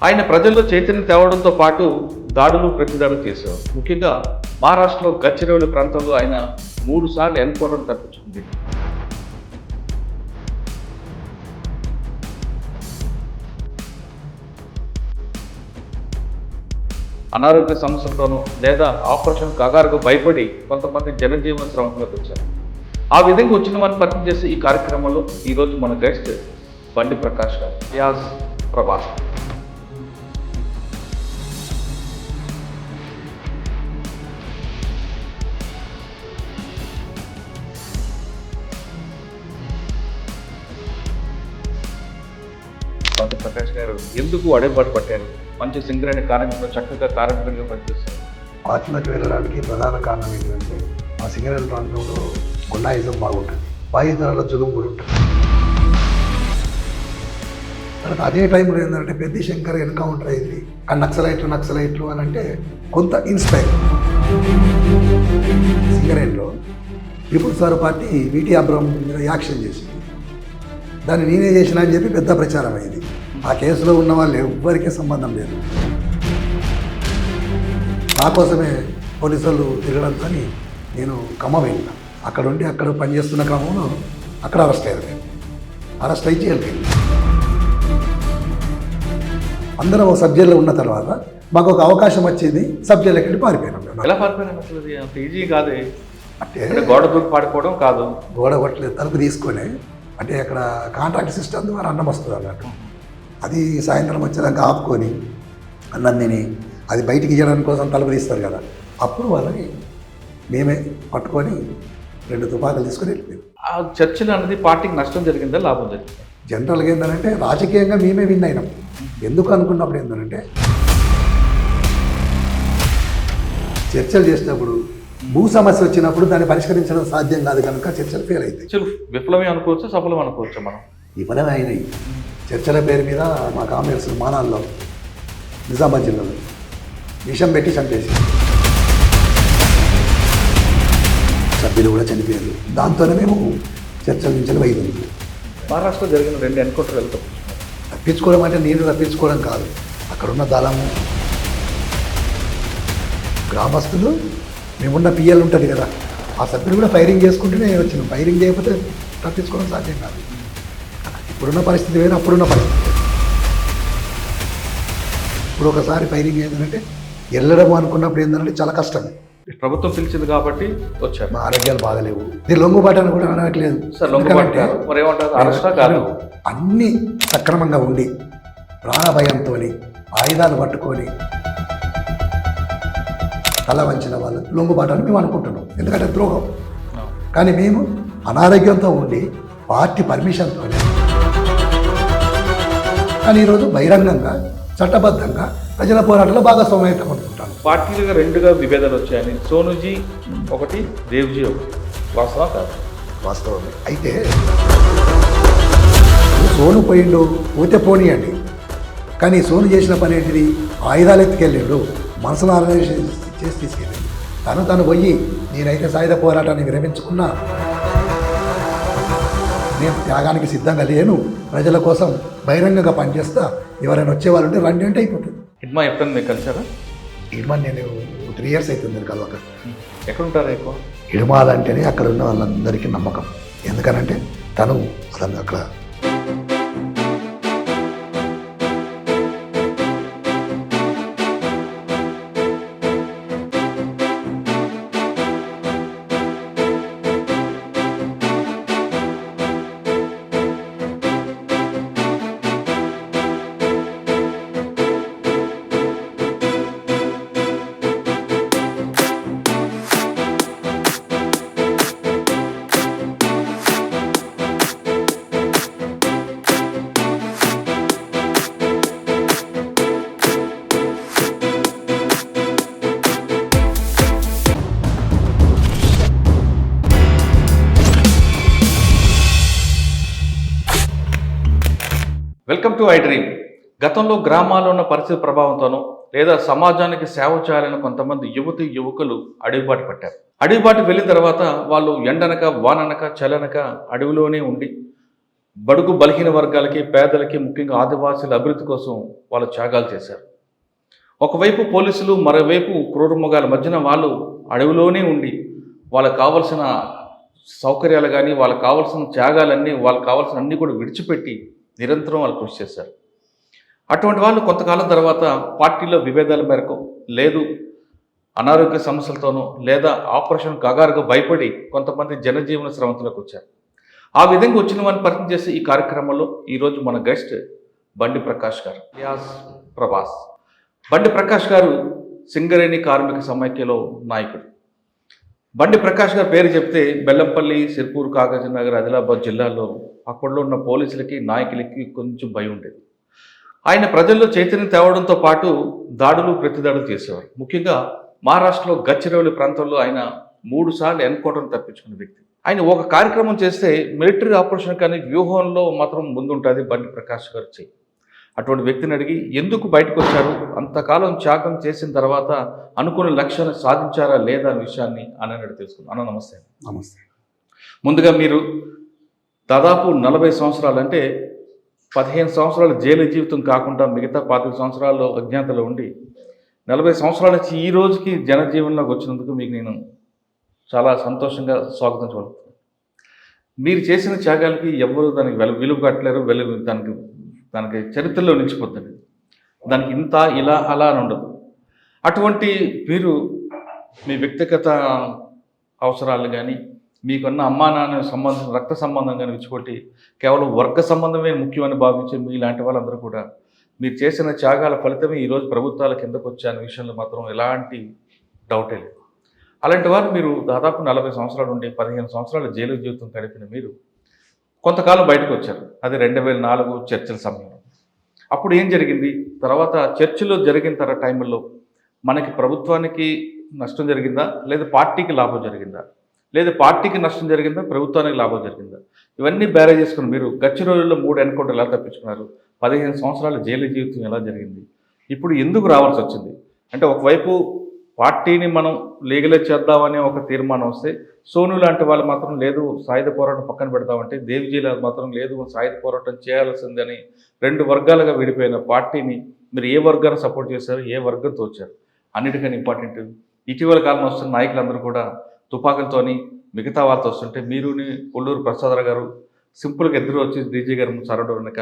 ఆయన ప్రజల్లో చైతన్యం తేవడంతో పాటు దాడులు ప్రతిదాడులు చేశారు. ముఖ్యంగా మహారాష్ట్రలో గచ్చిరౌలి ప్రాంతంలో ఆయన 3 సార్లు ఎన్కౌంటర్ తప్పించింది. అనారోగ్య సమస్యలతోనూ లేదా ఆపరేషన్ కగారుకు భయపడి కొంతమంది జనజీవన శ్రమంలోకి వచ్చారు. ఆ విధంగా వచ్చిన వారిని పరిచయం చేసే ఈ కార్యక్రమంలో ఈరోజు మన గెస్ట్ బండి ప్రకాష్ గారు, యాజ్ ప్రభాస్. బండి ప్రకాష్ గారు ఎందుకు అడేబాటు పట్టారు? మంచి సింగర్ అనే కార్యక్రమంలో చక్కగా కార్యక్రమంగా పనిచేస్తారు. ఆత్మహత్య వెళ్ళడానికి ప్రధాన కారణం ఏంటంటే ఆ సింగరేల్ ప్రాంతంలో గుండాయిజం బాగుంటుంది, బాధితుల జులుం కూడా ఉంటుంది. తర్వాత అదే టైంలో ఏంటంటే పెద్ద శంకర్ ఎన్కౌంటర్ అయింది. ఆ నక్సలైట్లు అని అంటే కొంత ఇన్స్పైర్. సింగరేల్లో పీపుల్స్ వార్ పార్టీ వీటీ అబ్రహం మీద యాక్షన్ చేసింది. దాన్ని నేనే చేసిన అని చెప్పి పెద్ద ప్రచారం అయింది. ఆ కేసులో ఉన్న వాళ్ళు ఎవ్వరికీ సంబంధం లేదు. నా కోసమే పోలీసులు తిరగడంతో నేను ఖమ్మం వెళ్ళిన. అక్కడ ఉండి అక్కడ పనిచేస్తున్న క్రమంలో అక్కడ అరెస్ట్ అయ్యారు. అరెస్ట్ అయి చేయలేదు. అందరం ఒక సబ్జెక్ట్లో ఉన్న తర్వాత మాకు ఒక అవకాశం వచ్చింది. సబ్జెక్ట్ ఎక్కడికి పారిపోయినాం. ఎలా పారిపోయినా అసలు అంత ఈజీ కాదే. అంటే గోడ దూకి పాడుకోవడం కాదు, గోడ కొట్టలేదు, తలుపు తీసుకొని. అంటే అక్కడ కాంట్రాక్ట్ సిస్టమ్ ద్వారా అన్నం వస్తుంది అన్నట్టు. అది సాయంత్రం వచ్చేదాకా ఆపుకొని అన్నం తిని అది బయటికి ఇవ్వడానికి కోసం తలుపు తీస్తారు కదా, అప్పుడు వాళ్ళని మేమే పట్టుకొని 2 తుపాకులు తీసుకొని వెళ్ళిపోయాం. ఆ చర్చలు అనేది పార్టీకి నష్టం జరిగిందా లాభం జరిగిందా? జనరల్గా ఏంటంటే రాజకీయంగా మేమే విన్ అయినాం. ఎందుకు అనుకున్నప్పుడు ఏంటంటే చర్చలు చేసినప్పుడు భూ సమస్య వచ్చినప్పుడు దాన్ని పరిష్కరించడం సాధ్యం కాదు కనుక చర్చలు ఫెయిల్ అవుతాయి. చర్చలు విఫలమే అనుకోవచ్చు, సఫలం అనుకోవచ్చు. మనం విఫలమే అయినాయి. చర్చల పేరు మీద మా కామ్రేడ్స్ మానాల్లో నిజామాబాద్ జిల్లాలో విషం పెట్టి చంపేసి సభ్యులు కూడా చనిపోయారు. దాంతోనే మేము చర్చల నుంచి వైద్యులు. మహారాష్ట్రలో జరిగిన 2 ఎన్కౌంటర్ వెళ్తాం. తప్పించుకోవడం అంటే నేను తప్పించుకోవడం కాదు, అక్కడున్న దళము గ్రామస్తులు, మేమున్న పిఎల్ ఉంటుంది కదా, ఆ సభ్యులు కూడా ఫైరింగ్ చేసుకుంటూనే వచ్చినాం. ఫైరింగ్ చేయకపోతే తప్పించుకోవడం సాధ్యం కాదు. ఇప్పుడున్న పరిస్థితి వేరు, అప్పుడున్న పరిస్థితి వేరు. ఇప్పుడు ఒకసారి ఫైరింగ్ ఏంటంటే వెళ్ళడం అనుకున్నప్పుడు ఏంటంటే చాలా కష్టం. ప్రభుత్వం పిలిచింది కాబట్టి వచ్చారు. మా ఆరోగ్యాలు బాగలేవు. ఇది లొంగుబాటు అని కూడా అనట్లేదు. అన్నీ సక్రమంగా ఉండి ప్రాణ భయంతో ఆయుధాలు పట్టుకొని తల వంచిన వాళ్ళు లొంగుబాటు అని మేము అనుకుంటున్నాం. ఎందుకంటే ద్రోహం. కానీ మేము అనారోగ్యంతో ఉండి పార్టీ పర్మిషన్తోనే, కానీ ఈరోజు బహిరంగంగా చట్టబద్ధంగా ప్రజల పోరాటంలో భాగస్వామ్యం అనుకుంటాను. పార్టీలుగా 2గా విభేదాలు వచ్చాయని సోనుజీ ఒకటి, దేవ్జీ ఒకటి. వాస్తవం కాదు? వాస్తవమే. అయితే సోను పోయిండు, పోతే పోనీయండి. కానీ సోను చేసిన పని ఏంటిది? ఆయుధాలు ఎత్తుకెళ్ళాడు, మనసును ఆర్గనైజేషన్ చేసి తీసుకెళ్ళాడు. తను పోయి నేనైతే సాయుధ పోరాటాన్ని విరమించుకున్నా, నేను త్యాగానికి సిద్ధంగా లేను, ప్రజల కోసం బహిరంగంగా పనిచేస్తా, ఎవరైనా వచ్చేవాళ్ళు ఉంటే రండి అంటే అయిపోతుంది. హిడ్మా ఎప్పుడైనా మీకు కలిసారా? హిడ్మా నేను 3 years అవుతుంది నేను కలవక. ఎక్కడ ఉంటారా ఎక్కువ? హిడ్మాలంటేనే అక్కడ ఉన్న వాళ్ళందరికీ నమ్మకం. ఎందుకనంటే తను అసలు అక్కడ వెల్కమ్ టు ఐ డ్రీమ్. గతంలో గ్రామాల్లో ఉన్న పరిస్థితి ప్రభావంతోనో లేదా సమాజానికి సేవ చేయాలని కొంతమంది యువకులు అడవిబాటు పట్టారు. అడవిబాటు వెళ్ళిన తర్వాత వాళ్ళు ఎండనక వాననక చలనక అడవిలోనే ఉండి బడుగు బలహీన వర్గాలకి పేదలకి ముఖ్యంగా ఆదివాసీల అభివృద్ధి కోసం వాళ్ళు త్యాగాలు చేశారు. ఒకవైపు పోలీసులు మరోవైపు క్రూరమృగాల మధ్యన వాళ్ళు అడవిలోనే ఉండి వాళ్ళకు కావాల్సిన సౌకర్యాలు కానీ వాళ్ళకు కావాల్సిన త్యాగాలన్నీ వాళ్ళకు కావాల్సిన అన్నీ కూడా విడిచిపెట్టి నిరంతరం వాళ్ళు కృషి చేశారు. అటువంటి వాళ్ళు కొంతకాలం తర్వాత పార్టీలో విభేదాల మేరకు లేదు అనారోగ్య సమస్యలతోనూ లేదా ఆపరేషన్ కగారుగా భయపడి కొంతమంది జనజీవన స్రవంతిలోకి వచ్చారు. ఆ విధంగా వచ్చిన వారిని పరిచయం చేసే ఈ కార్యక్రమంలో ఈరోజు మన గెస్ట్ బండి ప్రకాష్ గారు, యాస్ ప్రభాస్. బండి ప్రకాష్ గారు సింగరేణి కార్మిక సమైక్యలో నాయకుడు. బండి ప్రకాష్ గారి పేరు చెప్తే బెల్లంపల్లి, సిర్పూర్, కాగజ్నగర్, ఆదిలాబాద్ జిల్లాల్లో అప్పట్లో ఉన్న పోలీసులకి నాయకులకి కొంచెం భయం ఉండేది. ఆయన ప్రజల్లో చైతన్యం తేవడంతో పాటు దాడులు ప్రతిదాడులు చేసేవారు. ముఖ్యంగా మహారాష్ట్రలో గచ్చిరౌలి ప్రాంతంలో ఆయన 3 సార్లు ఎన్కౌంటర్ను తప్పించుకున్న వ్యక్తి. ఆయన ఒక కార్యక్రమం చేస్తే మిలిటరీ ఆపరేషన్ కానీ వ్యూహంలో మాత్రం ముందుంటుంది బండి ప్రకాష్ గారు చెయ్యి. అటువంటి వ్యక్తిని అడిగి ఎందుకు బయటకు వచ్చారు, అంతకాలం త్యాగం చేసిన తర్వాత అనుకున్న లక్ష్యాన్ని సాధించారా లేదా అనే విషయాన్ని అన్నట్టు తెలుసుకుందాం. అన్న నమస్తే. నమస్తే. ముందుగా మీరు దాదాపు 40 సంవత్సరాలు అంటే 15 సంవత్సరాల జైలు జీవితం కాకుండా మిగతా 25 సంవత్సరాల్లో అజ్ఞాతలో ఉండి 40 సంవత్సరాల నుంచి ఈ రోజుకి జనజీవనంలోకి వచ్చినందుకు మీకు నేను చాలా సంతోషంగా స్వాగతం చెబుతున్నాను. మీరు చేసిన త్యాగాలకి ఎవరు దానికి విలువ కట్టలేరు, దానికి చరిత్రలో నిలిచిపోతుంది. దానికి ఇంత ఇలా అలా అని ఉండదు. అటువంటి మీరు మీ వ్యక్తిగత అవసరాలు కానీ మీకున్న అమ్మా నాన్న సంబంధం రక్త సంబంధం కానీ విడిచిపెట్టి కేవలం వర్గ సంబంధమే ముఖ్యమని భావించే మీలాంటి వాళ్ళందరూ కూడా మీరు చేసిన త్యాగాల ఫలితమే ఈరోజు ప్రభుత్వాల కిందకు వచ్చే అనే విషయంలో మాత్రం ఎలాంటి డౌటే లేదు. అలాంటి వారు మీరు దాదాపు 40 సంవత్సరాలు ఉండి 15 సంవత్సరాల జైలు జీవితం గడిపిన మీరు కొంతకాలం బయటకు వచ్చారు. అది 2004 చర్చల సమయంలో. అప్పుడు ఏం జరిగింది, తర్వాత చర్చలో జరిగిన టైంలో మనకి ప్రభుత్వానికి నష్టం జరిగిందా లేదా పార్టీకి లాభం జరిగిందా, లేదా పార్టీకి నష్టం జరిగిందా ప్రభుత్వానికి లాభం జరిగిందా, ఇవన్నీ బ్యారేజ్ చేసుకుని మీరు గచ్చిరోలులో 3 ఎన్కౌంటర్లు ఎలా తప్పించుకున్నారు, 15 సంవత్సరాల జైలు జీవితం ఎలా జరిగింది, ఇప్పుడు ఎందుకు రావాల్సి వచ్చింది అంటే ఒకవైపు పార్టీని మనం లీగలైజ్ చేద్దామనే ఒక తీర్మానం వస్తే సోను లాంటి వాళ్ళు మాత్రం లేదు సాయుధ పోరాటం పక్కన పెడతామంటే దేవిజీల మాత్రం లేదు సాయుధ పోరాటం చేయాల్సిందని 2 వర్గాలుగా విడిపోయిన పార్టీని మీరు ఏ వర్గాన్ని సపోర్ట్ చేశారు, ఏ వర్గంతో వచ్చారు, అన్నిటికన్నా ఇంపార్టెంట్ ఇటీవల కాలంలో వస్తున్న నాయకులందరూ కూడా తుపాకులతోని మిగతా వాళ్ళతో వస్తుంటే మీరుని కొల్లూరు ప్రసాదరావు గారు సింపుల్గా ఎదురు వచ్చి డీజీ గారు సరౌండ్ వెనక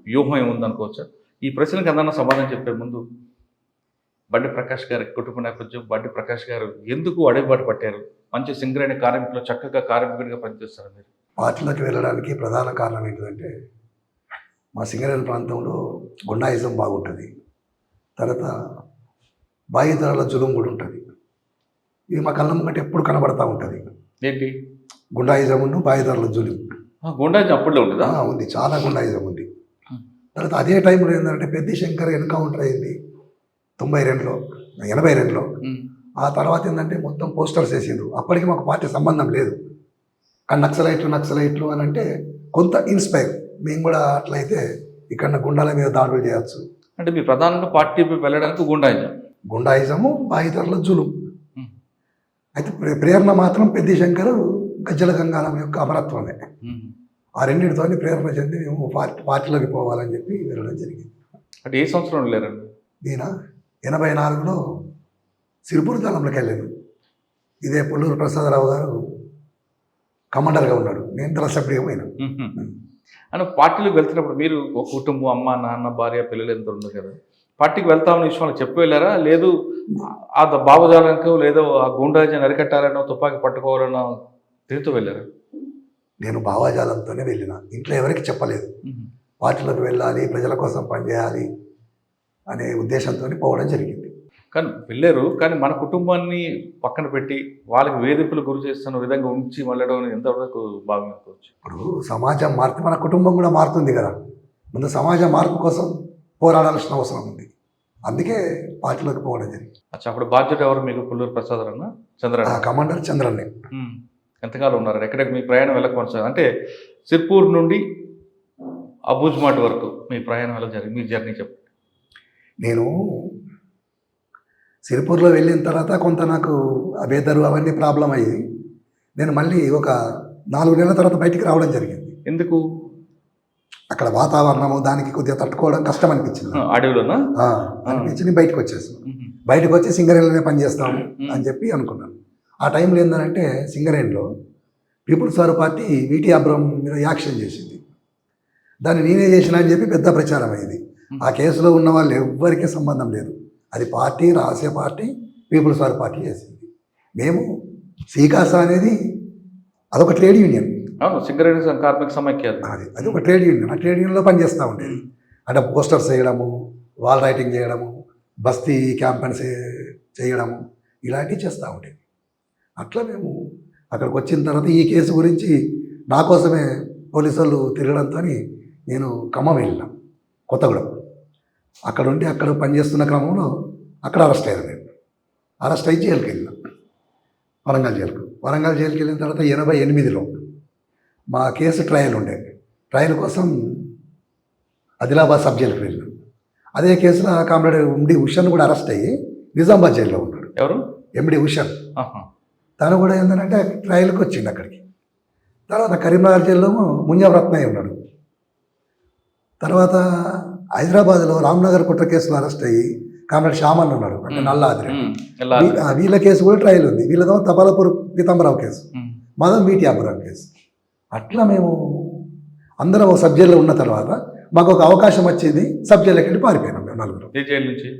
వ్యూహం ఏముందనుకోవచ్చు. ఈ ప్రశ్నకు అందరినీ సమాధానం చెప్పే ముందు బండి ప్రకాష్ గారి కుటుంబ నేపథ్యం, బండి ప్రకాష్ గారు ఎందుకు అడవిబాటు పట్టారు, మంచి సింగరేణి కార్మికులు చక్కగా కార్మికుడిగా పనిచేస్తారు మీరు? పార్టీలోకి వెళ్ళడానికి ప్రధాన కారణం ఏంటంటే మా సింగరేణి ప్రాంతంలో గుండాయిజం బాగుంటుంది, తర్వాత బాయిదారుల జులుం కూడా ఉంటుంది. ఇది మా కళ్ళ ముంగట ఎప్పుడు కనబడతా ఉంటుంది. ఏంటి గుండాయిజం ఉండు బాయిదారుల జులుం. గుండాయిజం అప్పుడులో ఉంటుందా? ఉంది, చాలా గుండాయిజం ఉంది. తర్వాత అదే టైంలో ఏంటంటే పెద్ద శంకర్ ఎన్కౌంటర్ అయింది 92లో 82లో. ఆ తర్వాత ఏంటంటే మొత్తం పోస్టర్స్ వేసిండ్రు. అప్పటికి మాకు పార్టీ సంబంధం లేదు, కానీ నక్సలైట్లు అని అంటే కొంత ఇన్స్పైర్ మేము కూడా అట్లయితే ఇక్కడ గుండాల మీద దాడులు చేయొచ్చు అంటే మీ ప్రధానంగా పార్టీ వెళ్ళడానికి గుండాయిజము బాయిదారుల జులుం. అయితే ప్రేరణ మాత్రం పెద్ద శంకర్ గజ్జల గంగారం యొక్క అమరత్వమే. ఆ రెండింటితో ప్రేరణ చెంది మేము పార్టీలోకి పోవాలని చెప్పి వెళ్ళడం జరిగింది. అంటే ఏ సంవత్సరం లేరండి? నేను 84లో సిరిపూర్ దళంలోకి వెళ్ళాను. ఇదే కొల్లూరు ప్రసాదరావు గారు కమాండర్గా ఉన్నాడు, నేను దళ సభ్యుడిగా పోయినాను. అని పార్టీలోకి వెళ్తున్నప్పుడు మీరు ఒక కుటుంబం అమ్మ నాన్న భార్య పిల్లలు ఎంత ఉంది కదా, పార్టీకి వెళ్తామని విషయం వాళ్ళకి చెప్పి వెళ్ళారా, లేదు ఆ భావజాలకు లేదో ఆ గుండాజీ అరికట్టాలనో తుపాకీ పట్టుకోవాలనో తిరుగుతూ వెళ్ళారా? నేను భావజాలంతోనే వెళ్ళిన, ఇంట్లో ఎవరికి చెప్పలేదు. పార్టీలోకి వెళ్ళాలి, ప్రజల కోసం పనిచేయాలి అనే ఉద్దేశంతో పోవడం జరిగింది. కానీ వెళ్ళారు, కానీ మన కుటుంబాన్ని పక్కన పెట్టి వాళ్ళకి వేధింపులు గురి చేస్తున్న విధంగా ఉంచి వెళ్ళడం ఎంతవరకు బాగా అనుకోవచ్చు? ఇప్పుడు సమాజం మారితే మన కుటుంబం కూడా మారుతుంది కదా. ముందు సమాజ మార్పు కోసం పోరాడాల్సిన అవసరం ఉంది, అందుకే పార్టీలోకి పోవడం జరిగింది. అచ్చా, అప్పుడు బాధ్యత ఎవరు మీకు? కొల్లూరు ప్రసాదరావు చంద్రన్న? కమాండర్ చంద్రన్నే. ఎంతకాలం ఉన్నారు? ఎక్కడికి మీ ప్రయాణం వెళ్ళకొనసాగింది? అంటే సిర్పూర్ నుండి అబూజ్మాట్ వరకు మీ ప్రయాణం ఎలా జరిగింది, మీ జర్నీ చెప్పండి. నేను సిరిపూర్లో వెళ్ళిన తర్వాత కొంత నాకు వెదరు అవన్నీ ప్రాబ్లం అయ్యి నేను మళ్ళీ ఒక 4 నెలల తర్వాత బయటికి రావడం జరిగింది. ఎందుకు? అక్కడ వాతావరణము దానికి కొద్దిగా తట్టుకోవడం కష్టం అనిపించింది. అడవిలోనా? అనిపించి నేను బయటకు వచ్చేసాను. బయటకు వచ్చి సింగరేణిలోనే పనిచేస్తాము అని చెప్పి అనుకున్నాను. ఆ టైంలో ఏంటంటే సింగరేణిలో పీపుల్స్ వార్ పార్టీ వీటీ అబ్రహం మీద యాక్షన్ చేసింది. దాన్ని నేనే చేసిన అని చెప్పి పెద్ద ప్రచారం అయింది. ఆ కేసులో ఉన్న వాళ్ళు ఎవ్వరికీ సంబంధం లేదు. అది పార్టీ, రహస్య పార్టీ, పీపుల్స్ వార్ పార్టీ చేసింది. మేము సీకాస అనేది అదొక ట్రేడ్ యూనియన్. అవును, సింగరేణి కార్మిక సమైక్య అది ఒక ట్రేడ్ యూనియన్. ఆ ట్రేడ్ యూనియన్లో పనిచేస్తూ ఉండేది. అంటే పోస్టర్స్ చేయడము, వాల్ రైటింగ్ చేయడము, బస్తీ క్యాంపెయిన్స్ చేయడము, ఇలాంటివి చేస్తూ ఉండేది. అట్లా మేము అక్కడికి వచ్చిన తర్వాత ఈ కేసు గురించి నా కోసమే పోలీసు వాళ్ళు తిరగడంతో నేను ఖమ్మం వెళ్ళినా, కొత్తగూడెం. అక్కడ ఉండి అక్కడ పనిచేస్తున్న క్రమంలో అక్కడ అరెస్ట్ అయ్యాను. నేను అరెస్ట్ అయ్యి జైలుకి వెళ్ళినా, వరంగల్ జైలుకు. వరంగల్ జైలుకి వెళ్ళిన తర్వాత 88లో మా కేసు ట్రయల్ ఉండేది. ట్రయల్ కోసం ఆదిలాబాద్ సబ్ జైలుకి వెళ్ళాను. అదే కేసులో కామ్రేడ్ ఎండి ఉషన్ కూడా అరెస్ట్ అయ్యి నిజామాబాద్ జైల్లో ఉన్నాడు. ఎవరు? ఎండి ఉషన్. తను కూడా ఏంటంటే ట్రయల్కి వచ్చిండు అక్కడికి. తర్వాత కరీంనగర్ జైల్లో మున్యవరత్నయ్య ఉన్నాడు. తర్వాత హైదరాబాద్లో రామ్నగర్ కుట్ర కేసులో అరెస్ట్ అయ్యి కామ్రేడ్ శ్యామన్ ఉన్నాడు, అంటే నల్లాద్రి. వీళ్ళ కేసు కూడా ట్రయల్ ఉంది. వీళ్ళతో తపాలపూర్ పీతాంబరావు కేసు, మాధవ్ వీటీ అబ్బరావు కేసు. అట్లా మేము అందరం ఒక సబ్ జైల్లో ఉన్న తర్వాత మాకు ఒక అవకాశం వచ్చింది. సబ్ జైలుకి వెళ్ళి పారిపోయినాం మేము నలుగురు. ఏ జైలు నుంచి?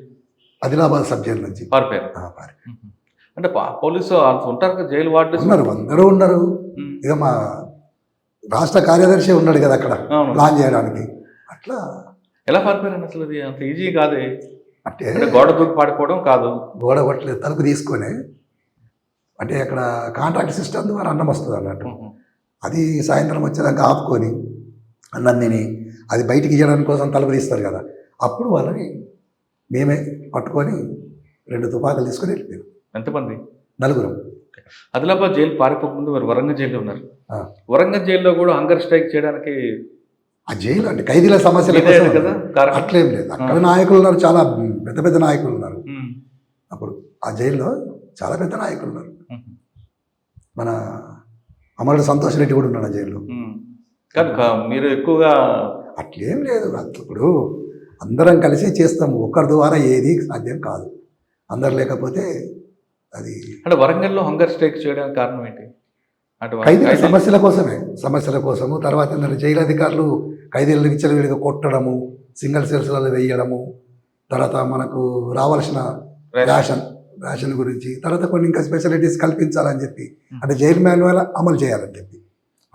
ఆదిలాబాద్ సబ్ జైలు నుంచి పారిపోయారు. అంటే పోలీసు ఉంటారు కదా, జైలు వార్డు ఉన్నారు, అందరూ ఉన్నారు. ఇక మా రాష్ట్ర కార్యదర్శి ఉన్నాడు కదా అక్కడ ప్లాన్ చేయడానికి. అట్లా ఎలా పారిపోయారు అసలు? అది అంత ఈజీ కాదే. అంటే గోడ దూకి పాడిపోవడం కాదు, గోడ కొట్టలేదు, తలుపు తీసుకొని. అంటే అక్కడ కాంట్రాక్ట్ సిస్టమ్ ద్వారా అన్నం వస్తుంది అన్నట్టు. అది సాయంత్రం వచ్చేదాకా ఆపుకొని అన్నం తిని అది బయటికి ఇవ్వడానికి కోసం తలుపు తీస్తారు కదా, అప్పుడు వాళ్ళని మేమే పట్టుకొని 2 తుపాకులు తీసుకొని వెళ్ళిపోయాం. ఎంతమంది? నలుగురం. ఆదిలాబాద్ జైలు పారిపోకముందు మీరు వరంగల్ జైల్లో ఉన్నారు. వరంగల్ జైల్లో కూడా హంగర్ స్ట్రైక్ చేయడానికి ఆ జైలు అంటే ఖైదీల సమస్యలు కదా, అట్లేం లేదు. అక్కడ నాయకులు ఉన్నారు, చాలా పెద్ద పెద్ద నాయకులు ఉన్నారు. అప్పుడు ఆ జైల్లో చాలా పెద్ద నాయకులు ఉన్నారు. మన అమరుడు సంతోష్ రెడ్డి కూడా ఉన్నాడు ఆ జైల్లో. మీరు ఎక్కువగా అట్లేం లేదు. ఇప్పుడు అందరం కలిసి చేస్తాము, ఒక్కరి ద్వారా ఏది సాధ్యం కాదు. అందరు లేకపోతే అది. అంటే వరంగల్లో హంగర్ స్ట్రైక్ చేయడానికి కారణం ఏంటి? ఖైదీల సమస్యల కోసము. తర్వాత ఏంటంటే జైలు అధికారులు ఖైదీలను విచ్చలవిడిగా కొట్టడము, సింగిల్ సెల్స్లలో వేయడము, తర్వాత మనకు రావాల్సిన రేషన్ గురించి, తర్వాత కొన్ని ఇంకా స్పెషాలిటీస్ కల్పించాలని చెప్పి, అంటే జైలు మాన్యువల్ అమలు చేయాలని చెప్పి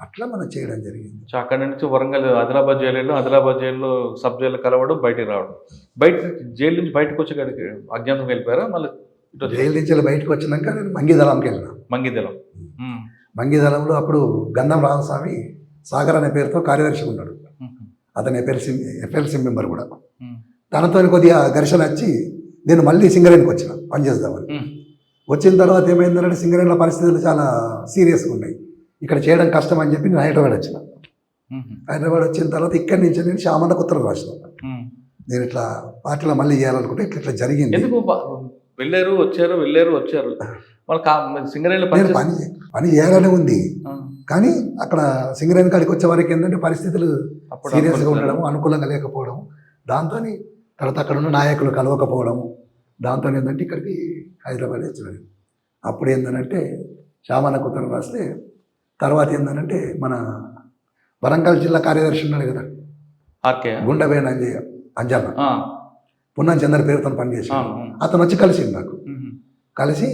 అట్లా మనం చేయడం జరిగింది. అక్కడి నుంచి వరంగల్ ఆదిలాబాద్ జైలు, ఆదిలాబాద్ జైల్లో సబ్ జైలు కలవడం, బయటికి రావడం. బయట జైలు నుంచి బయటకు వచ్చి అజ్ఞాతం వెళ్ళిపోయారా? మళ్ళీ జైలు నుంచి బయటకు వచ్చినాక నేను మంగిదళంకి వెళ్ళినా. మంగిదళంలో అప్పుడు గంధం రామస్వామి సాగర్ అనే పేరుతో కార్యదర్శి ఉన్నాడు. అతను ఎఫ్ఎల్సి మెంబర్ కూడా. తనతో కొద్దిగా ఘర్షణ వచ్చి నేను మళ్ళీ సింగరేణికి వచ్చిన పనిచేద్దామని. వచ్చిన తర్వాత ఏమైందంటే సింగరేణిలో పరిస్థితులు చాలా సీరియస్గా ఉన్నాయి, ఇక్కడ చేయడం కష్టం అని చెప్పి నేను హైదరాబాద్ వచ్చిన. హైదరాబాద్ వచ్చిన తర్వాత ఇక్కడి నుంచి నేను శ్యామన్నకు ఉత్తరం రాసిన, నేను ఇట్లా పార్టీలో మళ్ళీ చేయాలనుకుంటే ఇట్లా జరిగింది. వెళ్ళారు వచ్చారు సింగరేణిలో పని చేయాలనే ఉంది, కానీ అక్కడ సింగరేణి కాడికి వచ్చే వారికి ఏంటంటే పరిస్థితులు సీరియస్గా ఉండడం, అనుకూలంగా లేకపోవడం, దాంతో తర్వాత అక్కడ ఉన్న నాయకులు కలవకపోవడము, దాంతో ఏంటంటే ఇక్కడికి హైదరాబాద్ వచ్చినాడు. అప్పుడు ఏంటంటే శ్యామన్నకు ఉత్తరం రాస్తే తర్వాత ఏంటంటే మన వరంగల్ జిల్లా కార్యదర్శి ఉన్నాడు కదా గుండెబేన అంజన్న, పున్నం చంద్ర పేరుతో పనిచేసి, అతను వచ్చి కలిసిండు నాకు. కలిసి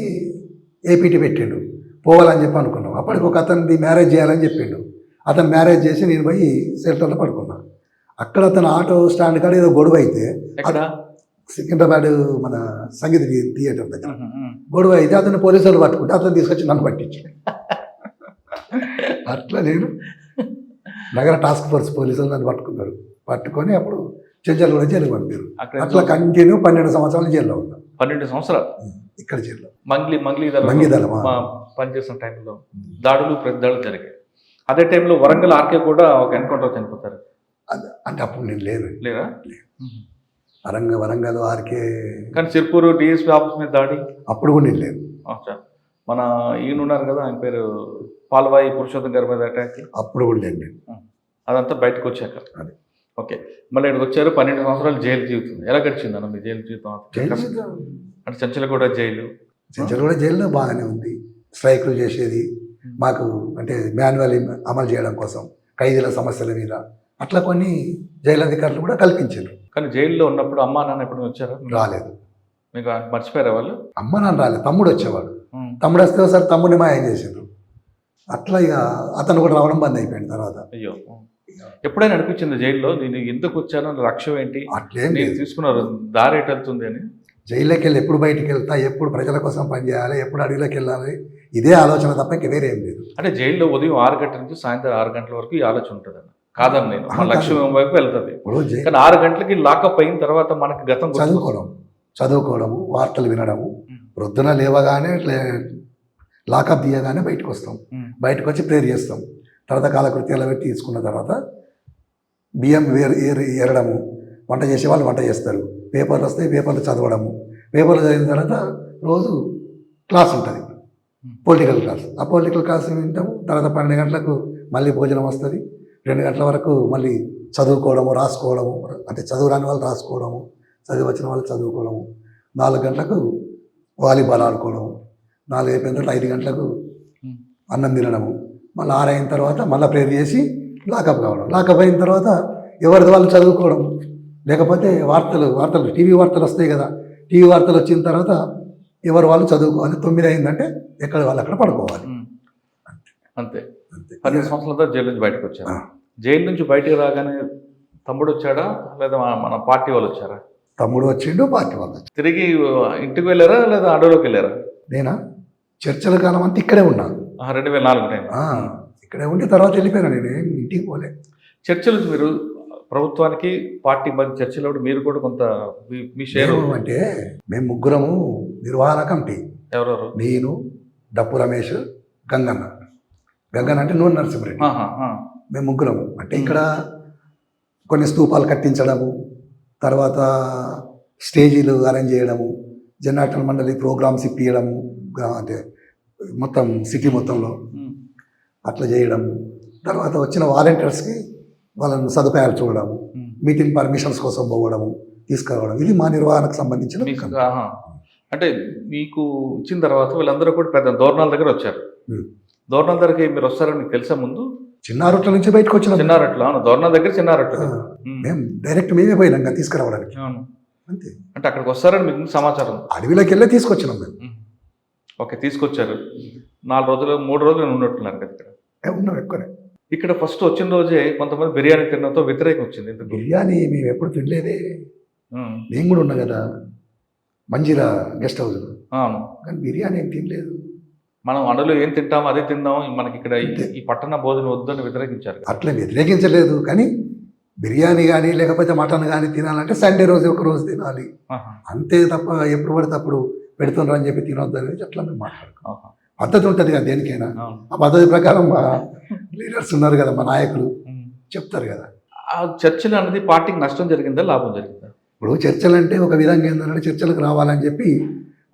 ఏపీటీ పెట్టిండు, పోవాలని చెప్పి అనుకున్నాం. అప్పటికి ఒక అతనిది మ్యారేజ్ చేయాలని చెప్పిండు. అతను మ్యారేజ్ చేసి నేను పోయి షెల్టర్లో పడుకున్నా. అక్కడ అతను ఆటో స్టాండ్ కాడ ఏదో గొడవ అయితే, సికింద్రాబాద్ మన సంగీత థియేటర్ దగ్గర గొడవ అయితే అతను పోలీసులు పట్టుకుంటే అతను తీసుకొచ్చి నన్ను పట్టించాడు. అట్లా నేను నగర టాస్క్ ఫోర్స్ పోలీసులు నన్ను పట్టుకున్నారు. పట్టుకొని అప్పుడు చెంచల్ కూడా జైలు పంపారు. అట్లా కంటిన్యూ 12 సంవత్సరాలు జైల్లో ఉన్నా. 12 సంవత్సరాలు ఇక్కడ జైల్లో. మంగిదళం పనిచేస్తున్న టైంలో దాడులు, ప్రతిదాడులు జరిగాయి. అదే టైంలో వరంగల్ ఆర్కే కూడా ఒక ఎన్కౌంటర్ చనిపోతారు. అంటే అప్పుడు నేను లేదు. లేరా? వరంగల్ ఆర్కే కానీ సిర్పూరు డిఎస్పీ ఆఫీస్ మీద దాడి అప్పుడు కూడా నేను లేదు. అచ్చా. మన ఈయన ఉన్నారు కదా, ఆయన పేరు పాల్వాయి పురుషోత్తం గారి మీద అటాక్, అప్పుడు కూడా లేదు నేను. అదంతా బయటకు వచ్చాక. అది ఓకే. మళ్ళీ ఇక్కడికి వచ్చారు, 12 సంవత్సరాలు జైలు జీవితం. ఎలా గడిచిందన్న మీ జైలు జీవితం? అంటే చెంచలగూడ జైలు. చెంచలగూడ జైల్లో బాగానే ఉంది. స్ట్రైకులు చేసేది మాకు, అంటే మాన్యువల్ అమలు చేయడం కోసం ఖైదీల సమస్యల మీద అట్లా కొన్ని జైలు అధికారులు కూడా కల్పించారు. కానీ జైల్లో ఉన్నప్పుడు అమ్మా నాన్న ఎప్పుడు వచ్చారా? రాలేదు. మీకు మర్చిపోయారా వాళ్ళు? అమ్మ నాన్న రాలేదు, తమ్ముడు వచ్చేవాడు. తమ్ముడు వస్తే ఒకసారి తమ్ముడిని మాయం చేసిండ్రు. అట్లా ఇక అతను కూడా రావడం బంద్ అయిపోయింది తర్వాత. అయ్యో. ఎప్పుడైనా అనిపించింది జైల్లో నేను ఎందుకు వచ్చాను, లక్ష్యం ఏంటి, అట్లేం నేను తీసుకున్నారు దారి ఎటు వెళ్తుంది అని? జైల్లోకి వెళ్ళి ఎప్పుడు బయటికి వెళ్తా, ఎప్పుడు ప్రజల కోసం పనిచేయాలి, ఎప్పుడు అడవిలోకి వెళ్ళాలి, ఇదే ఆలోచన తప్ప ఇంక వేరే ఏం లేదు. అంటే జైల్లో ఉదయం 6 గంటల నుంచి సాయంత్రం 6 గంటల వరకు ఈ ఆలోచన ఉంటుంది అన్న. కాదని నేను మన లక్ష్యం వైపు వెళ్తుంది. కానీ 6 గంటలకి లాకప్ అయిన తర్వాత మనకి గతం చదువుకోవడము, వార్తలు వినడము, ప్రొద్దున లేవగానే లాకప్ తీయగానే బయటకు వస్తాం. బయటకు వచ్చి ప్రేయర్ చేస్తాం. తర్వాత కాలకృత్యాలు పెట్టి తీసుకున్న తర్వాత బియ్యం ఏరడము, వంట చేసే వాళ్ళు వంట చేస్తారు, పేపర్లు వస్తాయి, పేపర్లు చదవడము, పేపర్లు చదివిన తర్వాత రోజు క్లాస్ ఉంటుంది, పొలిటికల్ క్లాస్. ఆ పొలిటికల్ క్లాస్ వింటాము. తర్వాత 12 గంటలకు మళ్ళీ భోజనం వస్తుంది. 2 గంటల వరకు మళ్ళీ చదువుకోవడము, రాసుకోవడము, అంటే చదువు రాని వాళ్ళు రాసుకోవడము, చదివి వచ్చిన వాళ్ళు చదువుకోవడము. 4 గంటలకు వాలీబాల్ ఆడుకోవడము. 4 అయిపోయిన తర్వాత 5 గంటలకు అన్నం తినడము. మళ్ళీ 6 అయిన తర్వాత మళ్ళీ ప్రేయర్ చేసి లాకప్ కావడం. లాకప్ అయిన తర్వాత ఎవరిది వాళ్ళు చదువుకోవడం, లేకపోతే వార్తలు టీవీ వార్తలు వస్తాయి కదా, టీవీ వార్తలు వచ్చిన తర్వాత ఎవరు వాళ్ళు చదువుకోవాలి. 9 అయిందంటే ఎక్కడ వాళ్ళు అక్కడ పడుకోవాలి. అంతే. 10 సంవత్సరాల తర్వాత జైలు నుంచి బయటకు వచ్చారు. జైలు నుంచి బయటకు రాగానే తమ్ముడు వచ్చాడా లేదా మన పార్టీ వాళ్ళు వచ్చారా? తమ్ముడు వచ్చిండు, పార్టీ వాళ్ళు. తిరిగి ఇంటికి వెళ్ళారా లేదా అడవిలోకి వెళ్ళారా? నేనా చర్చల కాలం అంతా ఇక్కడే ఉన్నాను. 2004 టైం ఇక్కడే ఉండి తర్వాత వెళ్ళిపోయాను. నేను ఇంటికి పోలే. చర్చలు మీరు ప్రభుత్వానికి పార్టీ మధ్య చర్చలో మీరు కూడా కొంత మీ షేర్ అంటే మేము ముగ్గురము నిర్వహణ కమిటీ. ఎవరెవరు? నేను, డప్పు రమేష్, గంగన్న అంటే నూనె నరసింహరెడ్డి. మేము ముగ్గురము. అంటే ఇక్కడ కొన్ని స్తూపాలు కట్టించడము, తర్వాత స్టేజీలు అరేంజ్ చేయడము, జనార్దన మండలి ప్రోగ్రామ్స్ ఇప్పించడము, అంటే మొత్తం సిటీ మొత్తంలో అట్లా చేయడము. తర్వాత వచ్చిన వాలంటీర్స్కి వాళ్ళని సదుపాయాలు చూడడము, మీటింగ్ పర్మిషన్స్ కోసం పోవడము, తీసుకురావడం. ఇది మా నిర్వహణకు సంబంధించిన. అంటే మీకు ఇచ్చిన తర్వాత వీళ్ళందరూ కూడా పెద్ద దోరణాల దగ్గర వచ్చారు. దోరణాల దగ్గరికి మీరు వస్తారని మీకు తెలుసా ముందు? చిన్నారొట్ల నుంచి బయటకు వచ్చిన. చిన్నారొట్ల, దోరణాల దగ్గర చిన్నారొట్ల. మేము డైరెక్ట్ మేమే పోయినాం కదా తీసుకురావడానికి. అంతే. అంటే అక్కడికి వస్తారని మీకు సమాచారం? అడవిలోకి వెళ్ళి తీసుకొచ్చినాం మేము. ఓకే, తీసుకొచ్చారు. 4 రోజులు 3 రోజులు ఉన్నట్టున్నారు కదా ఇక్కడ? ఉన్నాం ఎక్కువనే. ఇక్కడ ఫస్ట్ వచ్చిన రోజే కొంతమంది బిర్యానీ తినడంతో వ్యతిరేకం వచ్చింది. ఎందుకు? బిర్యానీ మేము ఎప్పుడు తినలేదే. నేను కూడా ఉన్నా కదా మంజీరా గెస్ట్ హౌస్, కానీ బిర్యానీ ఏం తినలేదు. మనం అడవులు ఏం తింటామో అదే తిందాం, మనకి ఇక్కడ ఈ పట్టణ భోజనం వద్దని వ్యతిరేకించారు. అట్లా వ్యతిరేకించలేదు, కానీ బిర్యానీ కానీ లేకపోతే మటన్ కానీ తినాలంటే సండే రోజు ఒక రోజు తినాలి అంతే తప్ప ఎప్పుడు పడితే అప్పుడు పెడుతున్నారు అని చెప్పి తినొద్దు అనేది అట్లా మేము మాట్లాడుకో. పద్ధతి ఉంటుంది కదా దేనికైనా. ఆ పద్ధతి ప్రకారం మా లీడర్స్ ఉన్నారు కదా, మా నాయకులు చెప్తారు కదా. ఆ చర్చలు అనేది పార్టీకి నష్టం జరిగిందా లాభం జరిగిందా? ఇప్పుడు చర్చలు అంటే ఒక విధంగా ఏంటంటే చర్చలకు రావాలని చెప్పి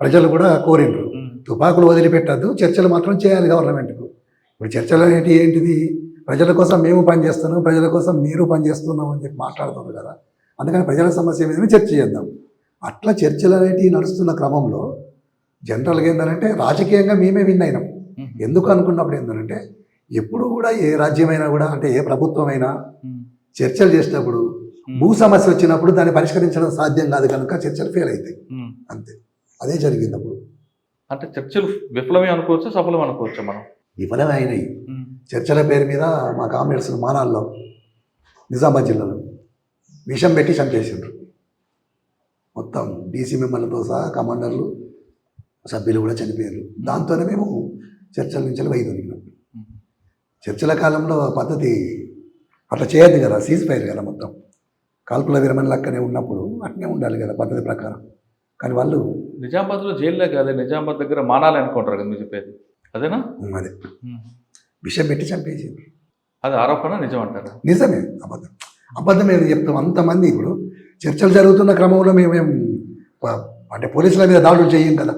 ప్రజలు కూడా కోరిండ్రు. తుపాకులు వదిలిపెట్టద్దు, చర్చలు మాత్రం చేయాలి గవర్నమెంట్కు. ఇప్పుడు చర్చలు అనేవి ఏంటిది? ప్రజల కోసం మేము పనిచేస్తున్నాం, ప్రజల కోసం మీరు పనిచేస్తున్నాం అని చెప్పి మాట్లాడుతున్నారు కదా. అందుకని ప్రజల సమస్య మీద చర్చ చేద్దాం. అట్లా చర్చలు అనేవి నడుస్తున్న క్రమంలో జనరల్గా ఏంటంటే రాజకీయంగా మేమే విన్ అయినాం. ఎందుకు అనుకున్నప్పుడు ఏంటంటే ఎప్పుడు కూడా ఏ రాజ్యమైనా కూడా, అంటే ఏ ప్రభుత్వమైనా చర్చలు చేసినప్పుడు భూ సమస్య వచ్చినప్పుడు దాన్ని పరిష్కరించడం సాధ్యం కాదు కనుక చర్చలు ఫెయిల్ అవుతాయి. అంతే, అదే జరిగింది అప్పుడు. అంటే చర్చలు విఫలమే అనుకోవచ్చు, సఫలం అనుకోవచ్చు? మనం విఫలమే అయినాయి. చర్చల పేరు మీద మా కామ్రేడ్స్ మానాల్లో నిజామాబాద్ జిల్లాలో విషం పెట్టి చంపేసిండ్రు. మొత్తం డీసీ మెంబర్లతో సహా కమాండర్లు సభ్యులు కూడా చనిపోయారు. దాంతోనే మేము చర్చల నుంచి వైదొలిగినాం. చర్చల కాలంలో పద్ధతి అట్లా చేయద్దు కదా, సీజ్ ఫైర్ కదా, మొత్తం కాల్పుల విరమణ లెక్కనే ఉన్నప్పుడు అట్నే ఉండాలి కదా పద్ధతి ప్రకారం. కానీ వాళ్ళు నిజామాబాద్లో జైల్లో కాదు, నిజామాబాద్ దగ్గర మానాలి అనుకుంటారు కదా మీరు చెప్పేది, అదేనా? అదే విషయం పెట్టి చంపేసింది. అది ఆరోపణ నిజం అంటారా? నిజమే, అబద్ధం. అబద్ధం ఏదో చెప్తాం. అంతమంది ఇప్పుడు చర్చలు జరుగుతున్న క్రమంలో మేమేం అంటే పోలీసుల మీద దాడులు చేయం కదా.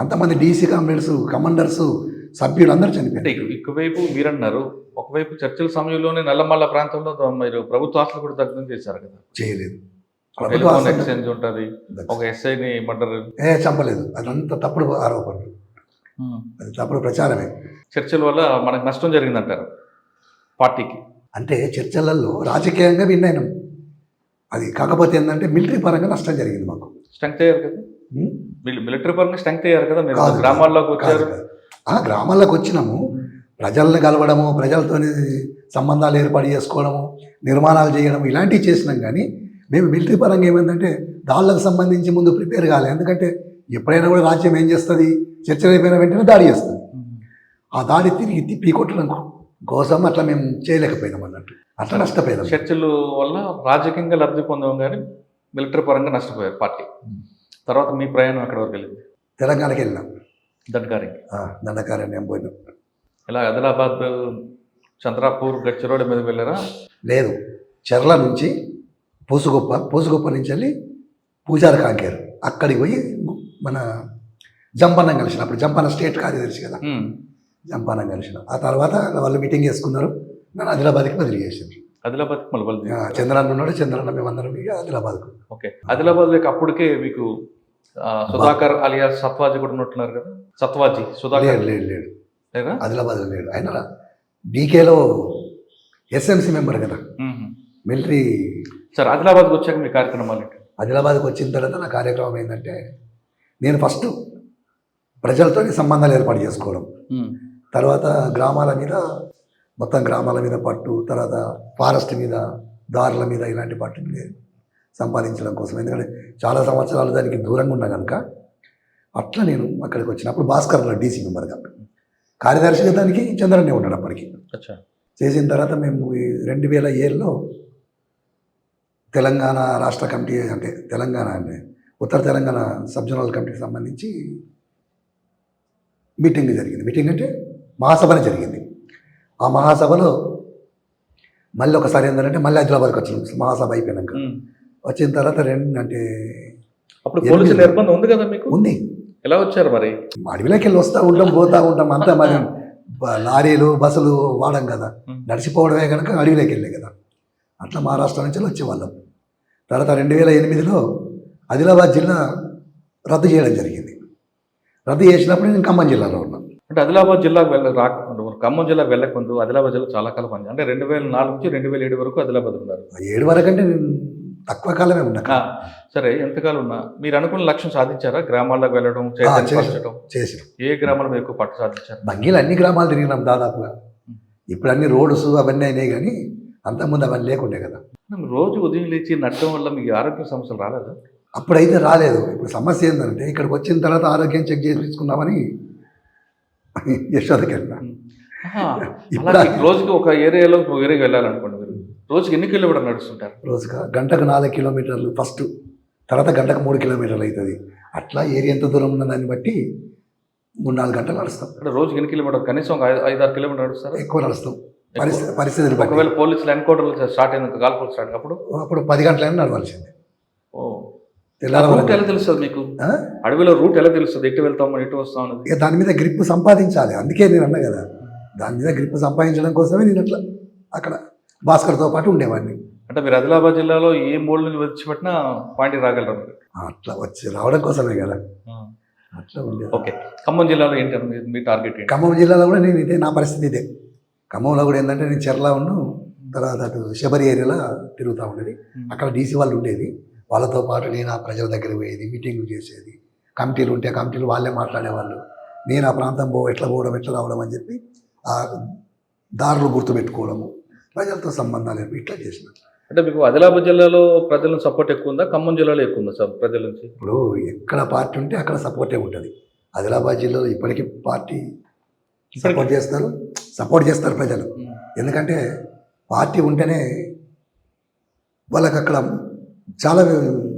అంతమంది డీసీ కామ్రేడ్స్, కమాండర్స్, సభ్యులు అందరూ అంటే చనిపోయారు. ఇంకోవైపు మీరన్నారు, ఒకవైపు చర్చల సమయంలోనే నల్లమల్ల ప్రాంతంలో మీరు ప్రభుత్వ ఆస్తులు కూడా దగ్ధం చేశారు కదా. చేయలేదు. టెలిఫోన్ ఎక్స్చేంజ్ ఉంటుంది, ఒక ఎస్ఐని మర్డర్ చంపలేదు. అదంతా తప్పుడు ఆరోపణలు, అది తప్పుడు ప్రచారమే. చర్చల వల్ల మనకు నష్టం జరిగిందంటారు పార్టీకి. అంటే చర్చలలో రాజకీయంగా విన్ అయినాం. అది కాకపోతే ఏంటంటే మిలిటరీ పరంగా నష్టం జరిగింది మాకు. స్ట్రెంగ్త్ అయ్యారు కదా, మిలిటరీ పరంగా స్ట్రెంగ్త్ అయ్యారు కదా మీరు, గ్రామాల్లోకి వచ్చారు. గ్రామాల్లోకి వచ్చినాము, ప్రజల్ని కలవడము, ప్రజలతో సంబంధాలు ఏర్పాటు చేసుకోవడము, నిర్మాణాలు చేయడం ఇలాంటివి చేసినాం. కానీ మేము మిలిటరీ పరంగా ఏమైందంటే దాడులకు సంబంధించి ముందు ప్రిపేర్ కాలేదు. ఎందుకంటే ఎప్పుడైనా కూడా రాజ్యం ఏం చేస్తుంది, చర్చలు అయిపోయిన వెంటనే దాడి చేస్తుంది. ఆ దాడి తిరిగి తిప్పి కొట్టడం కోసం అట్లా మేము చేయలేకపోయినాం అన్నట్టు, అట్లా నష్టపోయినాం. చర్చల వల్ల రాజకీయంగా లబ్ధి పొందాం కానీ మిలిటరీ పరంగా నష్టపోయారు పార్టీ. తర్వాత మీ ప్రయాణం అక్కడ వరకు వెళ్ళింది? తెలంగాణకి వెళ్ళినాం, దండకారణ్యం పోయినాం. ఇలా ఆదిలాబాద్, చంద్రాపూర్, గచ్చిరోడ్ మీద వెళ్ళారా? లేదు, చెర్ల నుంచి పూసుగొప్ప నుంచి వెళ్ళి పూజారి కాంకేరు అక్కడికి పోయి మన జంపన్నం కలిసిన. అప్పుడు జంపన్న స్టేట్ కార్యదర్శి కదా, జంపన్నం కలిసిన. ఆ తర్వాత వాళ్ళు మీటింగ్ చేసుకున్నారు, నన్ను ఆదిలాబాద్కి బదిలీ చేశారు. ఆదిలాబాద్కి మళ్ళీ చంద్రన్న ఉన్నాడు, చంద్రన్న మేమందరం ఆదిలాబాద్కు. ఓకే, ఆదిలాబాద్ లేక అప్పటికే మీకు సుధాకర్ అలియా సత్వాజీ కూడా ఉన్నట్టున్నారు కదా. సత్వాజీ సుధాకర్ లేడు ఆదిలాబాద్లో లేడు. ఆయన డీకేలో ఎస్ఎంసీ మెంబర్ కదా, మిలిటరీ. సార్, ఆదిలాబాద్కి వచ్చాక మీ కార్యక్రమాలు ఏంటి? ఆదిలాబాద్కి వచ్చిన తర్వాత నా కార్యక్రమం ఏంటంటే, నేను ఫస్ట్ ప్రజలతో సంబంధాలు ఏర్పాటు చేసుకోవడం, తర్వాత గ్రామాల మీద, మొత్తం గ్రామాల మీద పట్టు, తర్వాత ఫారెస్ట్ మీద, దారుల మీద ఇలాంటి పట్టు సంపాదించడం కోసం. ఎందుకంటే చాలా సంవత్సరాలు దానికి దూరంగా ఉన్నా కనుక అట్లా నేను అక్కడికి వచ్చినప్పుడు భాస్కర్లో డీసీ మెంబర్గా, కార్యదర్శిగా దానికి చంద్రన్నే ఉన్నాడు అప్పటికి. చేసిన తర్వాత మేము 2007లో తెలంగాణ రాష్ట్ర కమిటీ, అంటే తెలంగాణ అంటే ఉత్తర తెలంగాణ సబ్ జోనల్ కమిటీకి సంబంధించి మీటింగ్ జరిగింది. మీటింగ్ అంటే మహాసభనే జరిగింది. ఆ మహాసభలో మళ్ళీ ఒకసారి ఏంటంటే మళ్ళీ ఆదిలాబాద్కి వచ్చినాం. మహాసభ అయిపోయినాక వచ్చిన తర్వాత అంటే అప్పుడు పోలీసుల నిర్బంధం ఉంది కదా మీకు? ఉంది. ఎలా వచ్చారు మరి? అడవిలోకి వెళ్ళి వస్తూ ఉంటాం, పోతూ ఉంటాం. అంతా మరి లారీలు, బస్సులు వాడం కదా, నడిచిపోవడమే కనుక అడవిలోకి వెళ్ళే కదా. అట్లా మహారాష్ట్ర నుంచి వచ్చేవాళ్ళం. తర్వాత 2008లో ఆదిలాబాద్ జిల్లా రద్దు చేయడం జరిగింది. రద్దు చేసినప్పుడు నేను ఖమ్మం జిల్లాలో ఉన్నాను. అంటే ఆదిలాబాద్ జిల్లాకు ఖమ్మం జిల్లాకు వెళ్ళకముందు ఆదిలాబాద్ జిల్లా చాలా కాలం పని, అంటే 2004 నుంచి 2007 వరకు ఆదిలాబాద్ ఉన్నారు. 7 వరకు అంటే నేను తక్కువ కాలమే ఉన్నా. సరే, ఎంతకాలం ఉన్నా మీరు అనుకున్న లక్ష్యం సాధించారా? గ్రామాల్లోకి వెళ్ళడం, చేసాం. ఏ గ్రామాల్లో ఎక్కువ పట్టు సాధించారు? బంగీలు అన్ని గ్రామాలు తిరిగినాం దాదాపుగా. ఇప్పుడు అన్ని రోడ్స్ అవన్నీ అయినాయి, కానీ అంతకుముందు అవన్నీ లేకుండే కదా. రోజు ఉదయం లేచి నడటం వల్ల మీకు ఆరోగ్య సమస్యలు రాలేదా? అప్పుడైతే రాలేదు. ఇప్పుడు సమస్య ఏంటంటే ఇక్కడికి వచ్చిన తర్వాత ఆరోగ్యం చెక్ చేయించుకుందామని యశోదకి వెళ్ళినా. రోజుకి ఒక ఏరియాలో ఏరియాకి వెళ్ళాలనుకోండి, మీరు రోజుకి ఎన్ని కిలోమీటర్లు నడుస్తుంటారు? రోజుగా గంటకు 4 కిలోమీటర్లు ఫస్ట్, తర్వాత గంటకు 3 కిలోమీటర్లు అవుతుంది. అట్లా ఏరియా ఎంత దూరం ఉన్న దాన్ని బట్టి 3-4 గంటలు నడుస్తాం. అంటే రోజుకి ఎన్ని కిలోమీటర్లు? కనీసం 5-6 కిలోమీటర్లు నడుస్తారు. ఎక్కువ నడుస్తాం పరిస్థితులు బట్టి. ఒకవేళ పోలీసులు ఎన్కౌంటర్లు స్టార్ట్ అయింది, కాల్పులు స్టార్ట్ అప్పుడు 10 గంటలైనా నడవాల్సిందే. రూట్ ఎలా తెలుస్తుంది మీకు? అడవిలో రూట్ ఎలా తెలుస్తుంది? ఎటు వెళ్తాం, ఎటు వస్తాం అనేది? ఇక దాని మీద గ్రిప్ సంపాదించాలి. అందుకే నేను అన్నా కదా, దాని మీద గ్రిప్ సంపాదించడం కోసమే నేను అట్లా అక్కడ భాస్కర్తో పాటు ఉండేవాడిని. అంటే మీరు ఆదిలాబాద్ జిల్లాలో ఏ మూడు నుంచి వచ్చిపెట్టినా పాయింట్కి రాగలరు? అట్లా రావడం కోసమే కదా అట్లా ఉండేది. ఓకే, ఖమ్మం జిల్లాలో ఏంటి మీ టార్గెట్? ఖమ్మం జిల్లాలో కూడా నేను ఇదే, నా పరిస్థితి ఇదే. ఖమ్మంలో కూడా ఏంటంటే నేను చెర్లా తర్వాత అటు శబరి ఏరియాలో తిరుగుతూ ఉండేది. అక్కడ డీసీ వాళ్ళు ఉండేది, వాళ్ళతో పాటు నేను ఆ ప్రజల దగ్గరికి పోయేది, మీటింగ్లు చేసేది. కమిటీలు ఉంటే కమిటీలు వాళ్ళే మాట్లాడేవాళ్ళు. నేను ఆ ప్రాంతం ఎట్లా పోవడం, ఎట్లా రావడం అని చెప్పి ఆ దారులు గుర్తుపెట్టుకోవడము, ప్రజలతో సంబంధాలు ఇట్లా చేసిన. అంటే మీకు ఆదిలాబాద్ జిల్లాలో ప్రజల సపోర్ట్ ఎక్కువ ఉందా, ఖమ్మం జిల్లాలో ఎక్కువ ఉందా సార్ ప్రజల నుంచి? ఇప్పుడు ఎక్కడ పార్టీ ఉంటే అక్కడ సపోర్టే ఉంటుంది. ఆదిలాబాద్ జిల్లాలో ఇప్పటికీ పార్టీ సపోర్ట్ చేస్తారు ప్రజలు. ఎందుకంటే పార్టీ ఉంటేనే వాళ్ళకి అక్కడ చాలా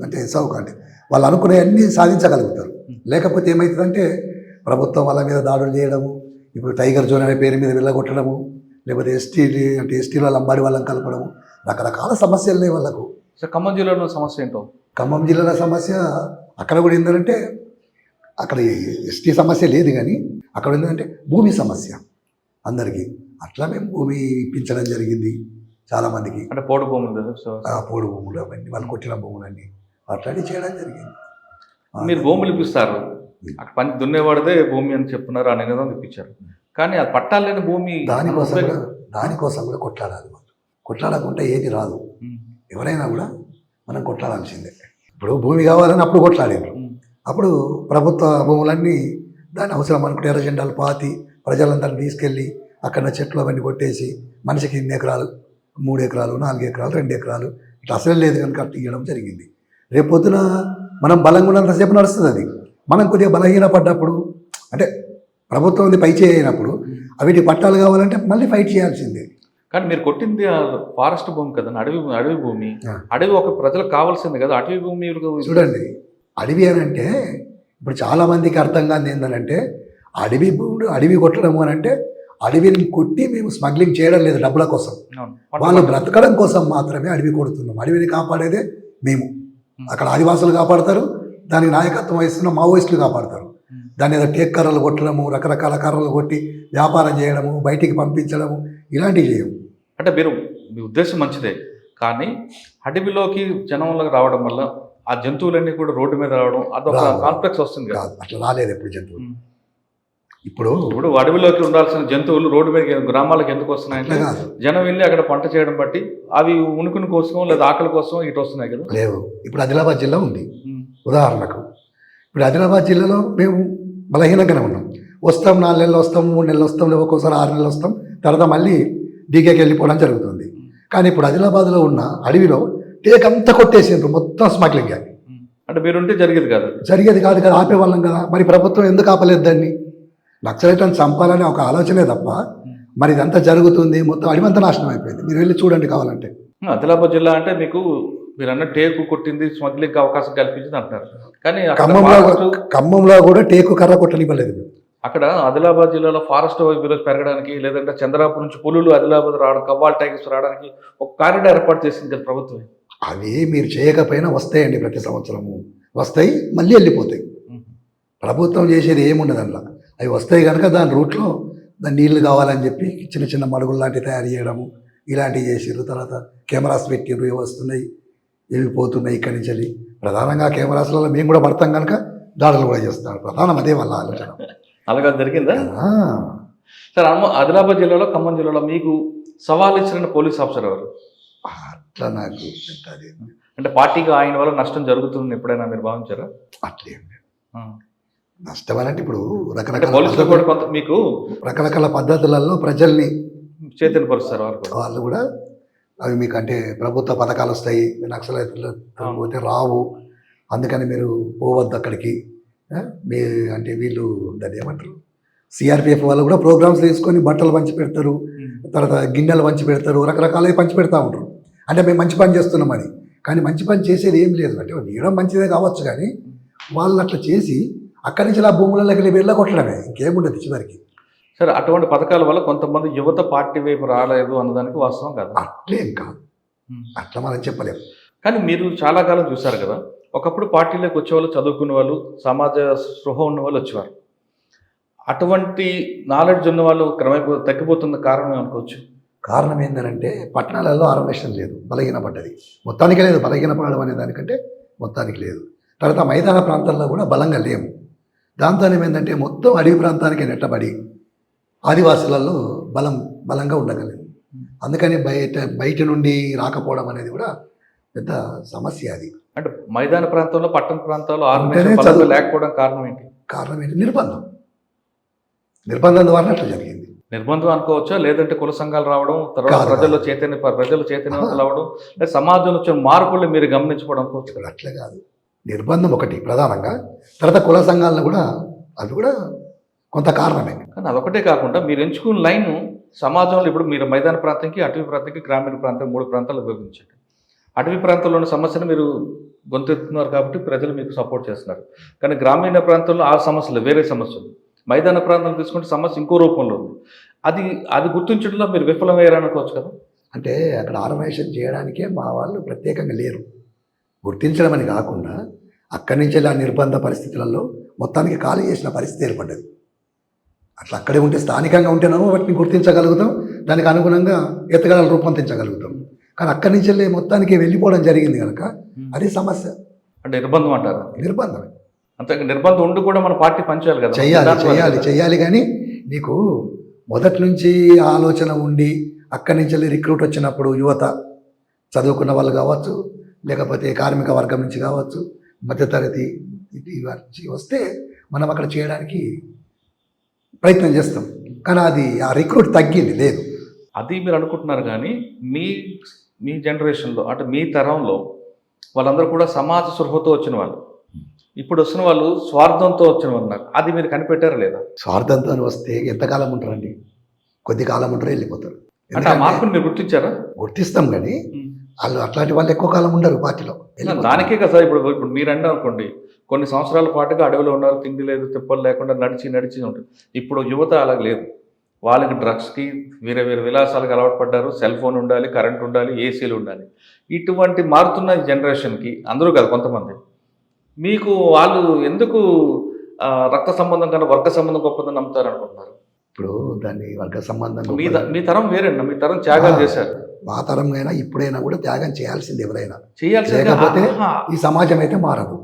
అంటే అంటే వాళ్ళు అనుకునే అన్నీ సాధించగలుగుతారు. లేకపోతే ఏమవుతుందంటే ప్రభుత్వం వాళ్ళ మీద దాడులు చేయడము, ఇప్పుడు టైగర్ జోన్ అనే పేరు మీద వెళ్ళగొట్టడము, లేకపోతే ఎస్టీలో లంబాడి వాళ్ళని కలపడము, రకరకాల సమస్యలనే వాళ్ళకు. సో ఖమ్మం జిల్లాలో సమస్య ఏంటో? ఖమ్మం జిల్లాల సమస్య అక్కడ కూడా ఏంటంటే అక్కడ ఎస్టీ సమస్య లేదు, కానీ అక్కడ ఏంటంటే భూమి సమస్య అందరికీ. అట్లా మేము భూమి ఇప్పించడం జరిగింది చాలామందికి. అంటే పోడు భూములు, పోడు భూములు అవన్నీ వాళ్ళు కొట్టిన భూములన్నీ అట్లాంటివి చేయడం జరిగింది. మీరు భూములు ఇప్పిస్తారు, అక్కడ పని దున్నేవాడిదే భూమి అని చెప్తున్నారు, ఆ నినాదం ఇప్పించారు. కానీ అది పట్టాలు లేని భూమి, దానికోసం కూడా కొట్లాడాలి. కొట్లాడకుంటే ఏది రాదు. ఎవరైనా కూడా మనం కొట్లాడాల్సిందే. ఇప్పుడు భూమి కావాలని అప్పుడు కొట్లాడారు. అప్పుడు ప్రభుత్వ భూములన్నీ దాని అవసరం అనుకుంటే ఎర్ర జెండాలు పాతి ప్రజలందరినీ తీసుకెళ్ళి అక్కడ చెట్లు అవన్నీ కొట్టేసి మనిషికి 2 ఎకరాలు 3 ఎకరాలు 4 ఎకరాలు 2 ఎకరాలు ఇట్లా అసలు లేదు కనుక అట్లా ఇవ్వడం జరిగింది. రేపు పొద్దున మనం బలంగా ఉన్నంతసేపు నడుస్తుంది. అది మనం కొద్దిగా బలహీన పడ్డప్పుడు, అంటే ప్రభుత్వం పై చేయనప్పుడు వీటి పట్టాలు కావాలంటే మళ్ళీ ఫైట్ చేయాల్సిందే. కానీ మీరు కొట్టింది ఫారెస్ట్ భూమి కదా, అడవి భూమి. అడవి ఒక ప్రజలకు కావాల్సింది కదా, అటవీ భూమి. చూడండి, అడవి అని అంటే ఇప్పుడు చాలా మందికి అర్థం కాదు ఏంటంటే అడవి కొట్టడం అని అంటే అడవిని కొట్టి మేము స్మగ్లింగ్ చేయడం లేదు డబ్బుల కోసం, వాళ్ళు బ్రతకడం కోసం మాత్రమే అడవి కొడుతున్నాం. అడవిని కాపాడేదే మేము. అక్కడ ఆదివాసులు కాపాడతారు, దానికి నాయకత్వం వహిస్తున్న మావోయిస్టులు కాపాడతారు. దాని ఏదో టేక్ కర్రలు కొట్టడము, రకరకాల కర్రలు కొట్టి వ్యాపారం చేయడము, బయటికి పంపించడము, ఇలాంటివి చేయము. అంటే మీ ఉద్దేశం మంచిదే, కానీ అడవిలోకి జనంలోకి రావడం వల్ల ఆ జంతువులన్నీ కూడా రోడ్డు మీద రావడం అదొక కాంప్లెక్స్ వస్తుంది కాదు. అట్లా రాలేదు ఎప్పుడు జంతువులు. ఇప్పుడు అడవిలోకి ఉండాల్సిన జంతువులు రోడ్డు మీద గ్రామాలకు ఎందుకు వస్తున్నాయంటే జనం వెళ్ళి అక్కడ పంట చేయడం బట్టి అవి ఉనికిని కోసం లేదా ఆకలి కోసం ఇటు వస్తున్నాయి కదా. లేవు. ఇప్పుడు ఆదిలాబాద్ జిల్లా ఉంది ఉదాహరణకు. ఇప్పుడు ఆదిలాబాద్ జిల్లాలో మేము బలహీనంగానే ఉన్నాం. వస్తాం 4 నెలలు వస్తాం, 3 నెలలు వస్తాం, లేదా ఒక్కోసారి 6 నెలలు వస్తాం, తర్వాత మళ్ళీ డీకేకి వెళ్ళిపోవడం జరుగుతుంది. కానీ ఇప్పుడు ఆదిలాబాద్లో ఉన్న అడవిలో టేక్ అంతా కొట్టేసిండ్రు, మొత్తం స్మగ్లింగ్. అంటే మీరుంటే జరిగేది కాదు కదా, ఆపేవాళ్ళం కదా. మరి ప్రభుత్వం ఎందుకు ఆపలేదు దాన్ని? నక్సలైట్లను చంపాలనే ఒక ఆలోచనే తప్ప మరి ఇదంతా జరుగుతుంది, మొత్తం అడివంతా నాశనం అయిపోయింది. మీరు వెళ్ళి చూడండి కావాలంటే. ఆదిలాబాద్ జిల్లా అంటే మీరు అన్న టేకు కొట్టింది, స్మగ్లింగ్ అవకాశం కల్పించింది అంటారు. కానీ ఖమ్మంలో కూడా టేకు కర్ర కొట్టనివ్వలేదు. అక్కడ ఆదిలాబాద్ జిల్లాలో ఫారెస్ట్ విలేజ్ పెరగడానికి, లేదంటే చంద్రాపూర్ నుంచి పులులు ఆదిలాబాద్ రావడం, కవ్వాల్ టైగర్స్ రావడానికి ఒక కారిడార్ ఏర్పాటు చేసింది కదా ప్రభుత్వం. అవి మీరు చేయకపోయినా వస్తాయండి, ప్రతి సంవత్సరము వస్తాయి, మళ్ళీ వెళ్ళిపోతాయి. ప్రభుత్వం చేసేది ఏముండదు అందులో. అవి వస్తాయి కనుక దాని రూట్లో దాని నీళ్లు కావాలని చెప్పి చిన్న చిన్న మడుగులు లాంటివి తయారు చేయడము, ఇలాంటివి చేసారు. తర్వాత కెమెరాస్ పెట్టిర్రు, ఇవి వస్తున్నాయి ఇవి పోతున్నాయి ఇక్కడి నుంచి వెళ్ళి. ప్రధానంగా కెమెరాస్లలో మేము కూడా పడతాం కనుక దాడులు కూడా చేస్తాం. ప్రధానం అదే వాళ్ళ ఆలోచన. అలాగా జరిగిందా సార్? ఆదిలాబాద్ జిల్లాలో, ఖమ్మం జిల్లాలో మీకు సవాల్ ఇచ్చిన పోలీస్ ఆఫీసర్ ఎవరు? అట్లా నాకు అంటే పార్టీకి ఆయన వల్ల నష్టం జరుగుతుంది ఎప్పుడైనా మీరు భావించారా? అట్లేం నష్టం అంటే ఇప్పుడు రకరకాల పద్ధతులలో ప్రజల్ని చైతన్యపరుస్తారు వాళ్ళు కూడా. అవి మీకు అంటే ప్రభుత్వ పథకాలు వస్తాయి, నక్సలైట్లు పోతే రావు, అందుకని మీరు పోవద్దు అక్కడికి. మీ అంటే వీళ్ళు దాన్ని ఏమంటారు, సిఆర్పిఎఫ్ వాళ్ళు కూడా ప్రోగ్రామ్స్ తీసుకొని బట్టలు పంచి పెడతారు, తర్వాత గిన్నెలు పంచి పెడతారు, రకరకాలవి పంచి పెడతా ఉంటారు. అంటే మేము మంచి పని చేస్తున్నామని. కానీ మంచి పని చేసేది ఏం లేదు. అంటే వీయడం మంచిదే కావచ్చు, కానీ వాళ్ళు అట్లా చేసి అక్కడి నుంచి ఆ భూములకి వెళ్ళగొట్టడమే, ఇంకేముండదు చివరికి. సరే, అటువంటి పథకాల వల్ల కొంతమంది యువత పార్టీ వైపు రాలేదు అన్నదానికి వాస్తవం కాదు. అట్లేం కాదు, అట్లా మనం చెప్పలేము. కానీ మీరు చాలా కాలం చూశారు కదా, ఒకప్పుడు పార్టీలోకి వచ్చేవాళ్ళు చదువుకునే వాళ్ళు, సమాజ స్పృహ ఉన్న వాళ్ళు వచ్చేవారు. అటువంటి నాలెడ్జ్ ఉన్న వాళ్ళు క్రమేపీ తగ్గిపోతున్న కారణం అనుకోవచ్చు. కారణం ఏంటంటే పట్టణాలలో ఆర్గనైజేషన్ లేదు, బలహీనపడ్డది. మొత్తానికి లేదు, బలహీనపడడం అనే దానికంటే మొత్తానికి లేదు. తర్వాత మైదాన ప్రాంతాల్లో కూడా బలంగా లేము. దాంతో ఏమైందంటే మొత్తం అడవి ప్రాంతానికి నెట్టబడి ఆదివాసులలో బలంగా ఉండగలేదు. అందుకని బయట నుండి రాకపోవడం అనేది కూడా పెద్ద సమస్య. అది అంటే మైదాన ప్రాంతంలో, పట్టణ ప్రాంతాల్లో ఆర్గనైజేషన్ లేకపోవడం కారణం ఏంటి? నిర్బంధం ద్వారా అట్లా జరిగింది. నిర్బంధం అనుకోవచ్చా, లేదంటే కుల సంఘాలు రావడం, తర్వాత ప్రజలు చైతన్యవంతులు రావడం, లేదా సమాజంలో వచ్చిన మార్పులు మీరు గమనించుకోవడం అనుకోవచ్చు? అట్లే కాదు, నిర్బంధం ఒకటి ప్రధానంగా, తర్వాత కుల సంఘాలను కూడా అవి కూడా కొంత కారణమే. కానీ అదొకటే కాకుండా మీరు ఎంచుకున్న లైన్ సమాజంలో, ఇప్పుడు మీరు మైదాన ప్రాంతానికి, అటవీ ప్రాంతానికి, గ్రామీణ ప్రాంతం 3 ప్రాంతాలు విభజించండి. అటవీ ప్రాంతంలోని సమస్యను మీరు గొంతెత్తుతున్నారు కాబట్టి ప్రజలు మీకు సపోర్ట్ చేస్తున్నారు. కానీ గ్రామీణ ప్రాంతంలో ఆ సమస్యలు వేరే సమస్యలు, మైదాన ప్రాంతం తీసుకుంటే సమస్య ఇంకో రూపంలో ఉంది. అది అది గుర్తించడంలో మీరు విఫలమయ్యారనుకోవచ్చు కదా. అంటే అక్కడ ఆర్గనైజేషన్ చేయడానికే మా వాళ్ళు ప్రత్యేకంగా లేరు. గుర్తించడం అని కాకుండా అక్కడి నుంచి ఆ నిర్బంధ పరిస్థితులలో మొత్తానికి ఖాళీ చేసిన పరిస్థితి ఏర్పడ్డది. అట్లా అక్కడే ఉంటే స్థానికంగా ఉంటేనేమో వాటిని గుర్తించగలుగుతాం, దానికి అనుగుణంగా ఎత్తగడలు రూపొందించగలుగుతాం. కానీ అక్కడి నుంచి వెళ్ళి మొత్తానికి వెళ్ళిపోవడం జరిగింది కనుక అది సమస్య. అంటే నిర్బంధం అంటారు. నిర్బంధమే. అంతే, నిర్బంధం ఉండి కూడా మన పార్టీ పనిచేయాలి కదా. చెయ్యాలి కానీ నీకు మొదటి నుంచి ఆలోచన ఉండి అక్కడి నుంచి వెళ్ళి రిక్రూట్ వచ్చినప్పుడు యువత చదువుకున్న వాళ్ళు కావచ్చు, లేకపోతే కార్మిక వర్గం నుంచి కావచ్చు, మధ్యతరగతి నుంచి వస్తే మనం అక్కడ చేయడానికి ప్రయత్నం చేస్తాం. కానీ అది ఆ రిక్రూట్ తగ్గింది లేదు. అది మీరు అనుకుంటున్నారు. కానీ మీ మీ జనరేషన్లో అంటే మీ తరంలో వాళ్ళందరూ కూడా సమాజ స్పృహతో వచ్చిన వాళ్ళు, ఇప్పుడు వచ్చిన వాళ్ళు స్వార్థంతో వచ్చిన వాళ్ళు. నాకు అది మీరు కనిపెట్టారా లేదా? స్వార్థంతో వస్తే ఎంతకాలం ఉంటారండి? కొద్ది కాలం ఉంటారు, వెళ్ళిపోతారు. అంటే ఆ మార్పుని మీరు గుర్తించారా? గుర్తిస్తాం కానీ వాళ్ళు అట్లాంటి వాళ్ళు ఎక్కువ కాలం ఉండరు పార్టీలో. దానికే కదా ఇప్పుడు మీరు అంటే అనుకోండి, కొన్ని సంవత్సరాల పాటుగా అడవిలో ఉన్నారు, తిండి లేదు, తిప్పలు లేకుండా నడిచి ఉంటుంది. ఇప్పుడు యువత అలా లేదు. వాళ్ళకి డ్రగ్స్కి వేరే వేరే విలాసాలకు అలవాటు పడ్డారు. సెల్ ఫోన్ ఉండాలి, కరెంట్ ఉండాలి, ఏసీలు ఉండాలి. ఇటువంటి మారుతున్న జనరేషన్కి అందరూ కాదు, కొంతమంది మీకు వాళ్ళు ఎందుకు రక్త సంబంధం కన్నా వర్గ సంబంధం గొప్పదని నమ్ముతారు అనుకుంటున్నారు? ఇప్పుడు దాన్ని వర్గ సంబంధం మీ తరం వేరేనా? మీ తరం త్యాగాలు చేశారు. మా తరం అయినా ఇప్పుడైనా కూడా త్యాగం చేయాల్సింది ఎవరైనా చేయాల్సింది. లేకపోతే ఈ సమాజం అయితే మారదు.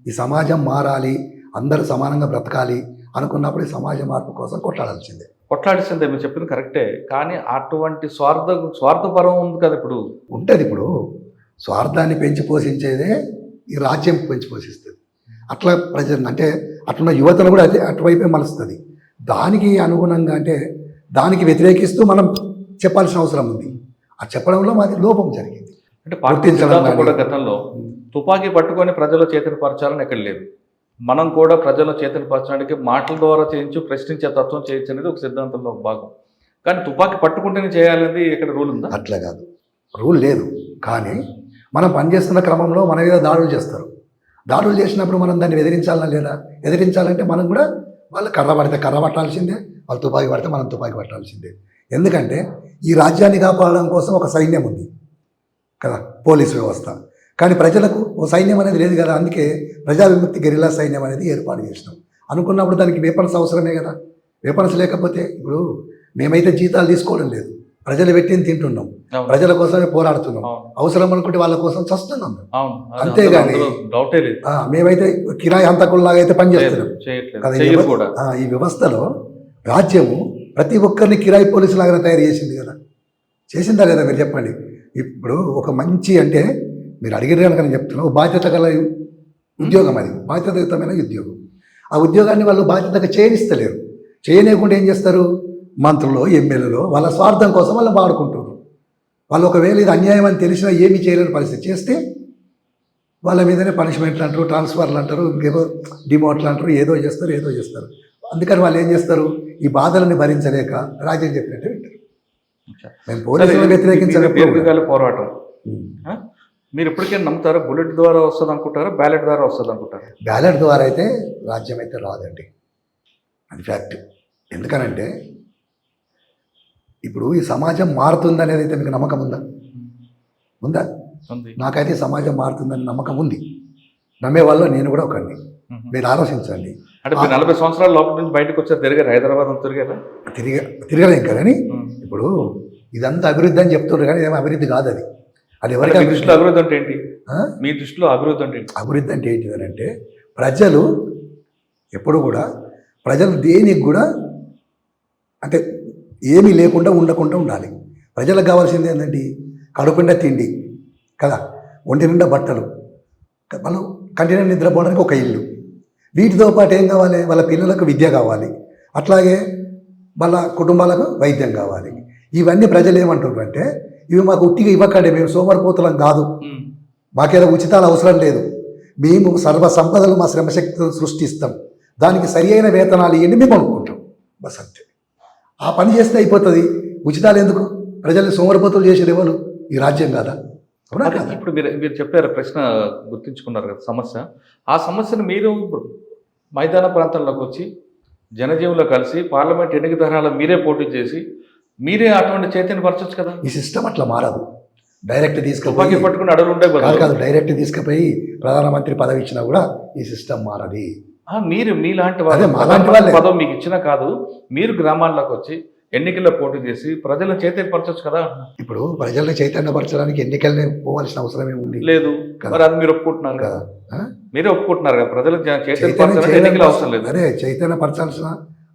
ఈ సమాజం మారాలి, అందరూ సమానంగా బ్రతకాలి అనుకున్నప్పుడు ఈ సమాజ మార్పు కోసం కొట్లాడాల్సిందే. మీరు చెప్పింది కరెక్టే. కానీ అటువంటి స్వార్థపరం ఉంది కదా ఇప్పుడు. ఉంటుంది. ఇప్పుడు స్వార్థాన్ని పెంచి పోషించేదే ఈ రాజ్యం పెంచి పోషిస్తుంది. అట్లా ప్రజలు అంటే అట్లున్న యువతను కూడా అదే అటువైపే మలుస్తుంది. దానికి అనుగుణంగా అంటే దానికి వ్యతిరేకిస్తూ మనం చెప్పాల్సిన అవసరం ఉంది. ఆ చెప్పడంలో మాది లోపం జరిగింది. అంటే పార్టీ సిద్ధాంతం కూడా గతంలో తుపాకీ పట్టుకొని ప్రజల చైతన్యపరచాలని ఎక్కడ లేదు. మనం కూడా ప్రజల చైతన్యపరచడానికి మాటల ద్వారా చేయించు, ప్రశ్నించే తత్వం చేయొచ్చు అనేది ఒక సిద్ధాంతంలో ఒక భాగం. కానీ తుపాకీ పట్టుకుంటేనే చేయాలనేది ఇక్కడ రూల్ ఉందా? అట్లా కాదు, రూల్ లేదు. కానీ మనం పనిచేస్తున్న క్రమంలో మన మీద దాడులు చేస్తారు. దాడులు చేసినప్పుడు మనం దాన్ని ఎదిరించాలన్నా లేదా? ఎదిరించాలంటే మనం కూడా వాళ్ళు కర్ర పడితే కర్ర పట్టాల్సిందే, వాళ్ళు తుపాకీ పడితే మనం తుపాకీ పట్టాల్సిందే. ఎందుకంటే ఈ రాజ్యాన్ని కాపాడడం కోసం ఒక సైన్యం ఉంది కదా, పోలీస్ వ్యవస్థ. కానీ ప్రజలకు ఓ సైన్యం అనేది లేదు కదా. అందుకే ప్రజా విముక్తి గెరిల్లా సైన్యం అనేది ఏర్పాటు చేసినాం. అనుకున్నప్పుడు దానికి వెపన్స్ అవసరమే కదా. వెపన్స్ లేకపోతే ఇప్పుడు మేమైతే జీతాలు తీసుకోవడం లేదు, ప్రజలు పెట్టింది తింటున్నాం, ప్రజల కోసమే పోరాడుతున్నాం. అవసరం అనుకుంటే వాళ్ళ కోసం చస్తున్నాం. అంతేగాని మేమైతే కిరాయి హంతకుల్లాగా అయితే పనిచేస్తున్నాం కదా. ఈ వ్యవస్థలో రాజ్యము ప్రతి ఒక్కరిని కిరాయి పోలీసు లాగానే తయారు చేసింది కదా. చేసిందా లేదా మీరు చెప్పండి. ఇప్పుడు ఒక మంచి అంటే మీరు అడిగిన కనుక నేను చెప్తున్నాను, బాధ్యత గల ఉద్యోగం, అది బాధ్యతాయుతమైన ఉద్యోగం. ఆ ఉద్యోగాన్ని వాళ్ళు బాధ్యతగా చేయనిస్తలేరు. చేయలేకుండా ఏం చేస్తారు? మంత్రులు, ఎమ్మెల్యేలు వాళ్ళ స్వార్థం కోసం వాళ్ళు వాడుకుంటున్నారు. వాళ్ళు ఒకవేళ ఇది అన్యాయం అని తెలిసినా ఏమీ చేయలేని పరిస్థితి చేస్తే వాళ్ళ మీదనే పనిష్మెంట్లు అంటారు, ట్రాన్స్ఫర్లు అంటారు, ఇంకేదో డిమోట్లు అంటారు, ఏదో చేస్తారు. అందుకని వాళ్ళు ఏం చేస్తారు? ఈ బాధలను భరించలేక రాజ్యం చెప్పినట్టే వింటారు. మేము పోలీసులను వ్యతిరేకించాలి పోరాటం. మీరు ఇప్పటికే నమ్ముతారా? బుల్లెట్ ద్వారా వస్తుంది అనుకుంటారా, బ్యాలెట్ ద్వారా వస్తుంది అనుకుంటారా? బ్యాలెట్ ద్వారా అయితే రాజ్యం అయితే రాదండి, అది ఫ్యాక్ట్. ఎందుకనంటే ఇప్పుడు ఈ సమాజం మారుతుందనేది అయితే మీకు నమ్మకం ఉందా? నాకైతే సమాజం మారుతుందని నమ్మకం ఉంది. నమ్మే వాళ్ళు నేను కూడా ఒకరిని. మీరు ఆలోచించండి. అంటే 40 సంవత్సరాల లోపల నుంచి బయటకు వచ్చారు, తిరిగారు, హైదరాబాద్ తిరగలేం కదని. ఇప్పుడు ఇదంతా అభివృద్ధి అని చెప్తున్నారు కానీ ఏమో అభివృద్ధి కాదు. అది ఎవరికి దృష్టిలో అభివృద్ధి అంటే ఏంటి? మీ దృష్టిలో అభివృద్ధి అంటే ఏంటి? అభివృద్ధి అంటే ఏంటి అని అంటే ప్రజలు ఎప్పుడు కూడా ప్రజలు దేనికి కూడా అంటే ఏమీ లేకుండా ఉండకుండా ఉండాలి. ప్రజలకు కావాల్సింది ఏంటంటే కడుపు నిండా తిండి కదా, ఒంటి నిండా బట్టలు, వాళ్ళు కంటి నిండా నిద్రపోవడానికి ఒక ఇల్లు. వీటితో పాటు ఏం కావాలి? వాళ్ళ పిల్లలకు విద్య కావాలి, అట్లాగే వాళ్ళ కుటుంబాలకు వైద్యం కావాలి. ఇవన్నీ ప్రజలు ఏమంటున్నారు అంటే ఇవి మాకు ఉట్టిగా ఇవ్వకండి, మేము సోమరిపోతులం కాదు, మాకేదో ఉచితాలు అవసరం లేదు, మేము సర్వ సంపదలు మా శ్రమశక్తులను సృష్టిస్తాం, దానికి సరి అయిన వేతనాలు ఇవన్నీ మేము అనుకుంటాం. బస్ అంతే. ఆ పని చేస్తే అయిపోతుంది. ఉచితాలు ఎందుకు? ప్రజల్ని సోమరిపోతులు చేసేది ఎవరు? ఈ రాజ్యం కాదా? ఇప్పుడు మీరు చెప్పారు, ప్రశ్న గుర్తించుకున్నారు కదా సమస్య. ఆ సమస్యను మీరు మైదాన ప్రాంతాల్లోకి వచ్చి జనజీవంలో కలిసి పార్లమెంట్ ఎన్నిక తరహాలో మీరే పోటీ చేసి మీరే అటువంటి చైతన్యపరచచ్చు కదా. ఈ సిస్టమ్ అట్లా మారదు. డైరెక్ట్ తుపాకీ తీసుకుపోయి పట్టుకుని అడవులు ఉండే కాదు బదులు కాదు డైరెక్ట్ తీసుకుపోయి ప్రధానమంత్రి పదవి ఇచ్చినా కూడా ఈ సిస్టమ్ మారది. మీరు మీలాంటి అదే మాలాంటి వాళ్ళే. పదవి మీకు ఇచ్చినా కాదు, మీరు గ్రామాల్లోకి వచ్చి ఎన్నికల్లో పోటీ చేసి ప్రజలను చైతన్యపరచచ్చు కదా. ఇప్పుడు ప్రజల్ని చైతన్యపరచడానికి ఎన్నికల్ని పోవాల్సిన అవసరం ఏముంది? లేదు కదా. మరి అది మీరు ఒప్పుకుంటున్నారు కదా, ఆ? మీరే ఒప్పుకుంటున్నారు కదా, ప్రజలకు చైతన్యం చైతన్యపరచాలంటే ఎన్నికలు అవసరం లేదు. అదే చైతన్యపరచాల్సిన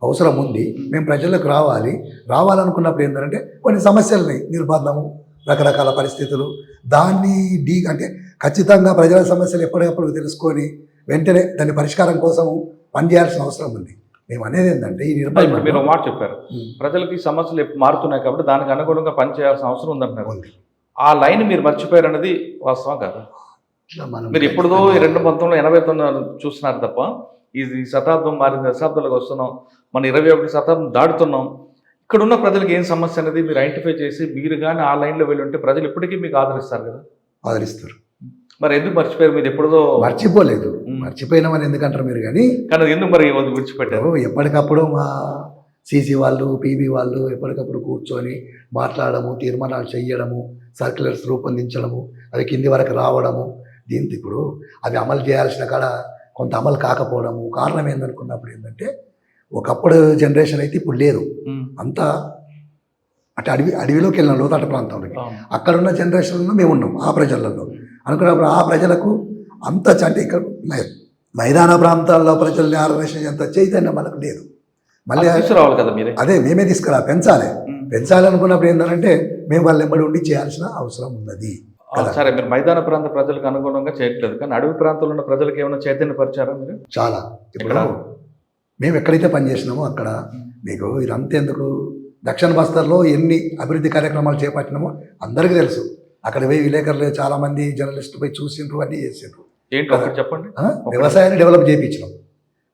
అవసరం ఉంది. మేము ప్రజలకు రావాలనుకున్నప్పుడు ఏంటంటే కొన్ని సమస్యలని నిర్బంధము, రకరకాల పరిస్థితులు, దాన్ని అంటే ఖచ్చితంగా ప్రజల సమస్యలు ఎప్పటికప్పుడు తెలుసుకొని వెంటనే దాని పరిష్కారం కోసం పనిచేయాల్సిన అవసరం ఉంది. మేము అనేది ఏంటంటే ఈ ఇప్పుడు మీరు ఒక మాట చెప్పారు, ఉం. ప్రజలకి సమస్యలు మారుతున్నాయి కాబట్టి దానికి అనుగుణంగా పనిచేయాల్సిన అవసరం ఉందంటున్నారు. ఉంది. ఆ లైన్ మీరు మర్చిపోయారు అన్నది వాస్తవం కాదు. ఇట్లా మనం మీరు ఎప్పుడుదో 1989 చూస్తున్నారు తప్ప ఇది శతాబ్దం మారింది, దశాబ్దాలకు వస్తున్నాం, మన 21 శతాబ్దం దాడుతున్నాం. ఇక్కడ ఉన్న ప్రజలకు ఏం సమస్య అనేది మీరు ఐడెంటిఫై చేసి మీరు కానీ ఆ లైన్లో వెళ్ళి ఉంటే ప్రజలు ఇప్పటికీ మీకు ఆదరిస్తారు కదా. ఆదరిస్తారు. మరి ఎందుకు మర్చిపోయారు? మీరు ఎప్పుడుదో మర్చిపోలేదు. మర్చిపోయినామని ఎందుకంటారు మీరు? కానీ కానీ ఎందుకు మరి విడిచిపెట్టారు? ఎప్పటికప్పుడు మా సీసీ వాళ్ళు, పీబీ వాళ్ళు ఎప్పటికప్పుడు కూర్చొని మాట్లాడము, తీర్మానాలు చేయడము, సర్క్యులర్స్ రూపొందించడము, అవి కింది వరకు రావడము. దీంతో ఇప్పుడు అవి అమలు చేయాల్సిన కాడ కొంత అమలు కాకపోవడము. కారణం ఏందనుకున్నప్పుడు ఏంటంటే ఒకప్పుడు జనరేషన్ అయితే ఇప్పుడు లేదు. అంతా అంటే అడవిలోకి వెళ్ళిన లోతట్ట ప్రాంతంలోకి. అక్కడున్న జనరేషన్లో మేము ఉన్నాం ఆ ప్రజలలో. అనుకున్నప్పుడు ఆ ప్రజలకు అంత అంటే ఇక్కడ మైదాన ప్రాంతాల్లో ప్రజల్ని ఆర్గనైజేషన్ ఎంత చైతన్యం మనకు లేదు. మళ్ళీ తీసుకురావాలి కదా మీరే. అదే మేమే పెంచాలి అనుకున్నప్పుడు ఏంటంటే మేము వాళ్ళ ఎంబడి ఉండి చేయాల్సిన అవసరం ఉన్నది. సరే, మీరు మైదాన ప్రాంత ప్రజలకు అనుగుణంగా చేయట్లేదు, కానీ అడవి ప్రాంతంలో ఉన్న ప్రజలకు ఏమైనా చైతన్యపరిచారా మీరు? చాలా. ఇప్పుడు మేము ఎక్కడైతే పనిచేసినామో అక్కడ మీకు ఇదంతేందుకు దక్షిణ బస్తర్లో ఎన్ని అభివృద్ధి కార్యక్రమాలు చేపట్టినామో అందరికీ తెలుసు. అక్కడ పోయి విలేకరులు చాలామంది జర్నలిస్టులు పోయి చూసిండ్రు, అన్నీ చేసిండ్రు. ఏంటి ఒకటి చెప్పండి. వ్యవసాయాన్ని డెవలప్ చేయించినాం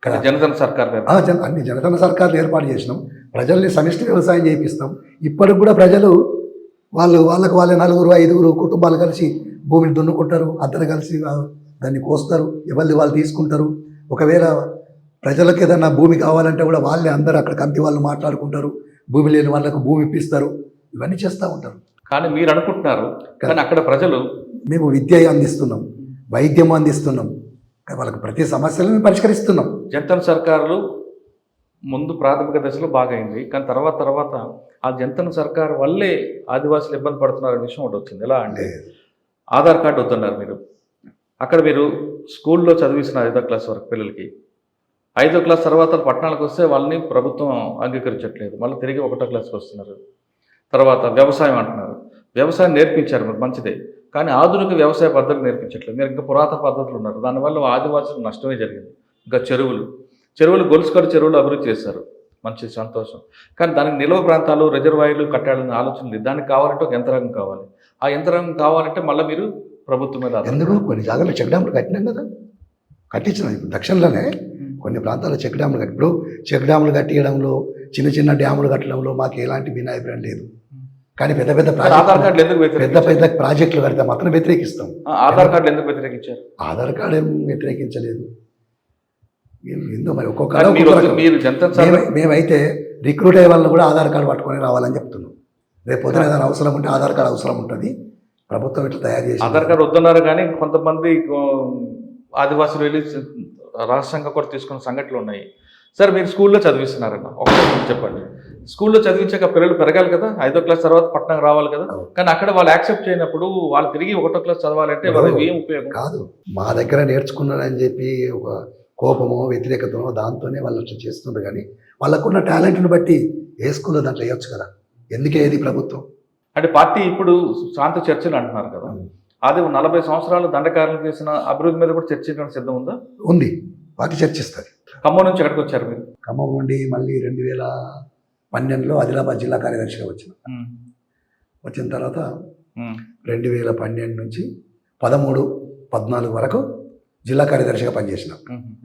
కదా, జనధన సర్కార్ అన్ని జనధన సర్కార్లు ఏర్పాటు చేసినాం. ప్రజల్ని సమిష్టి వ్యవసాయం చేయిస్తాం. ఇప్పటికి కూడా ప్రజలు వాళ్ళకు వాళ్ళే 4-5 కుటుంబాలు కలిసి భూమిని దున్నుకుంటారు, అందరు కలిసి దాన్ని కోస్తారు, ఎవరిది వాళ్ళు తీసుకుంటారు. ఒకవేళ ప్రజలకు ఏదన్నా భూమి కావాలంటే కూడా వాళ్ళే అందరూ అక్కడ కంటి వాళ్ళు మాట్లాడుకుంటారు, భూమి లేని వాళ్ళకు భూమి ఇప్పిస్తారు, ఇవన్నీ చేస్తూ ఉంటారు. కానీ మీరు అనుకుంటున్నారు, కానీ అక్కడ ప్రజలు మేము విద్య అందిస్తున్నాం, వైద్యం అందిస్తున్నాం, వాళ్ళకి ప్రతి సమస్యలను పరిష్కరిస్తున్నాం. జనధన సర్కారులు ముందు ప్రాథమిక దశలో బాగైంది, కానీ తర్వాత ఆ జనధన సర్కారు వల్లే ఆదివాసులు ఇబ్బంది పడుతున్నారనే విషయం ఒకటి వచ్చింది. ఎలా అంటే ఆధార్ కార్డు వద్దన్నారు మీరు. అక్కడ మీరు స్కూల్లో చదివిస్తున్న 5వ క్లాస్ వరకు పిల్లలకి, 5వ క్లాస్ తర్వాత పట్టణాలకు వస్తే వాళ్ళని ప్రభుత్వం అంగీకరించట్లేదు, మళ్ళీ తిరిగి 1వ క్లాస్కి వస్తున్నారు. తర్వాత వ్యవసాయం అంటున్నారు, వ్యవసాయం నేర్పించారు మీరు, మంచిదే, కానీ ఆధునిక వ్యవసాయ పద్ధతులు నేర్పించట్లేదు. మీరు ఇంకా పురాతన పద్ధతులు ఉన్నారు, దానివల్ల ఆదివాసులకు నష్టమే జరిగింది. ఇంకా చెరువులు గొలుసుకరు చెరువులు అభివృద్ధి చేశారు, మంచి సంతోషం, కానీ దానికి నిల్వ ప్రాంతాలు, రిజర్వాయర్లు కట్టాలనే ఆలోచన లేదు. దానికి కావాలంటే ఒక యంత్రాంగం కావాలి. ఆ యంత్రాంగం కావాలంటే మళ్ళీ మీరు ప్రభుత్వం మీద ఎందుకు కొన్ని జాగ్రత్తలు చెక్ డ్యామ్లు కట్టినాం కదా, కట్టించినాం. ఇప్పుడు దక్షిణలోనే కొన్ని ప్రాంతాల్లో చెక్ డ్యామ్లు కట్టి, ఇప్పుడు చెక్ డ్యామ్లు కట్టియడంలో, చిన్న డ్యాములు కట్టడంలో మాకు ఎలాంటి భిన్నాభిప్రాయం లేదు. కానీ పెద్ద ఆధార్ కార్డులు ఎందుకు పెద్ద ప్రాజెక్టులు కడితే మాత్రం వ్యతిరేకిస్తాం. ఆధార్ కార్డులు ఎందుకు వ్యతిరేకించారు? ఆధార్ కార్డు ఏం వ్యతిరేకించలేదు. ఏందో మరి మేమైతే రిక్రూట్ అయ్యే వాళ్ళని కూడా ఆధార్ కార్డు పట్టుకొని రావాలని చెప్తున్నాం. రేపు పొద్దున ఏదైనా అవసరం ఉంటే ఆధార్ కార్డు అవసరం ఉంటుంది, ప్రభుత్వం ఇట్లా తయారు చేసి. ఆధార్ కార్డు వద్దన్నారు, కానీ కొంతమంది ఆదివాసులు వెళ్ళి రహస్యంగా కూడా తీసుకున్న సంఘటనలు ఉన్నాయి. సరే, మీరు స్కూల్లో చదివిస్తున్నారన్న ఒకటి చెప్పండి. స్కూల్లో చదివించాక పిల్లలు పెరగాలి కదా, 5వ క్లాస్ తర్వాత పట్టణం రావాలి కదా, కానీ అక్కడ వాళ్ళు యాక్సెప్ట్ చేయనప్పుడు వాళ్ళు తిరిగి 1వ క్లాస్ చదవాలంటే వాళ్ళకి ఏం ఉపయోగం? కాదు, మా దగ్గర నేర్చుకున్నారని చెప్పి ఒక కోపమో వ్యతిరేకతనో దాంతోనే వాళ్ళు అట్లా చేస్తుండ్రు. కానీ వాళ్ళకున్న టాలెంట్ని బట్టి ఏ స్కూల్లో దాంట్లో వేయొచ్చు కదా, ఎందుకే ఏది ప్రభుత్వం అంటే పార్టీ ఇప్పుడు శాంతి చర్చలు అంటున్నారు కదా, అది 40 సంవత్సరాలు దండకారులు చేసిన అభివృద్ధి మీద కూడా చర్చించడానికి సిద్ధం ఉందా? ఉంది, పార్టీ చర్చిస్తుంది. ఖమ్మం నుంచి ఎక్కడికి వచ్చారు మీరు? ఖమ్మం నుండి మళ్ళీ 2012లో ఆదిలాబాద్ జిల్లా కార్యదర్శిగా వచ్చిన తర్వాత 2012 నుంచి 13-14 వరకు జిల్లా కార్యదర్శిగా పనిచేసినాం.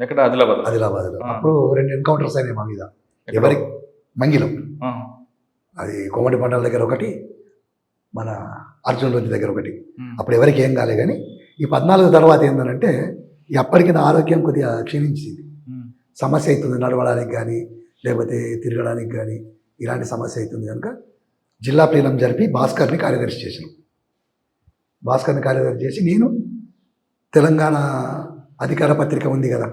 ఎక్కడ? ఆదిలాబాద్లో. అప్పుడు 2 ఎన్కౌంటర్స్ అయినాయి మా మీద. ఎవరి? మంగిలం, అది కోమటి పంటల దగ్గర ఒకటి, మన అర్జున్ రోజు దగ్గర ఒకటి. అప్పుడు ఎవరికి ఏం కాలే. కానీ ఈ 14 తర్వాత ఏంటంటే అప్పటికి నా ఆరోగ్యం కొద్దిగా క్షీణించింది, సమస్య అవుతుంది నడవడానికి. కానీ లేకపోతే తిరగడానికి కానీ ఇలాంటి సమస్య అవుతుంది కనుక జిల్లా ప్లీనం జరిపి భాస్కర్ని కార్యదర్శి చేసాం. భాస్కర్ని కార్యదర్శి చేసి నేను తెలంగాణ అధికార పత్రిక ఉంది కదా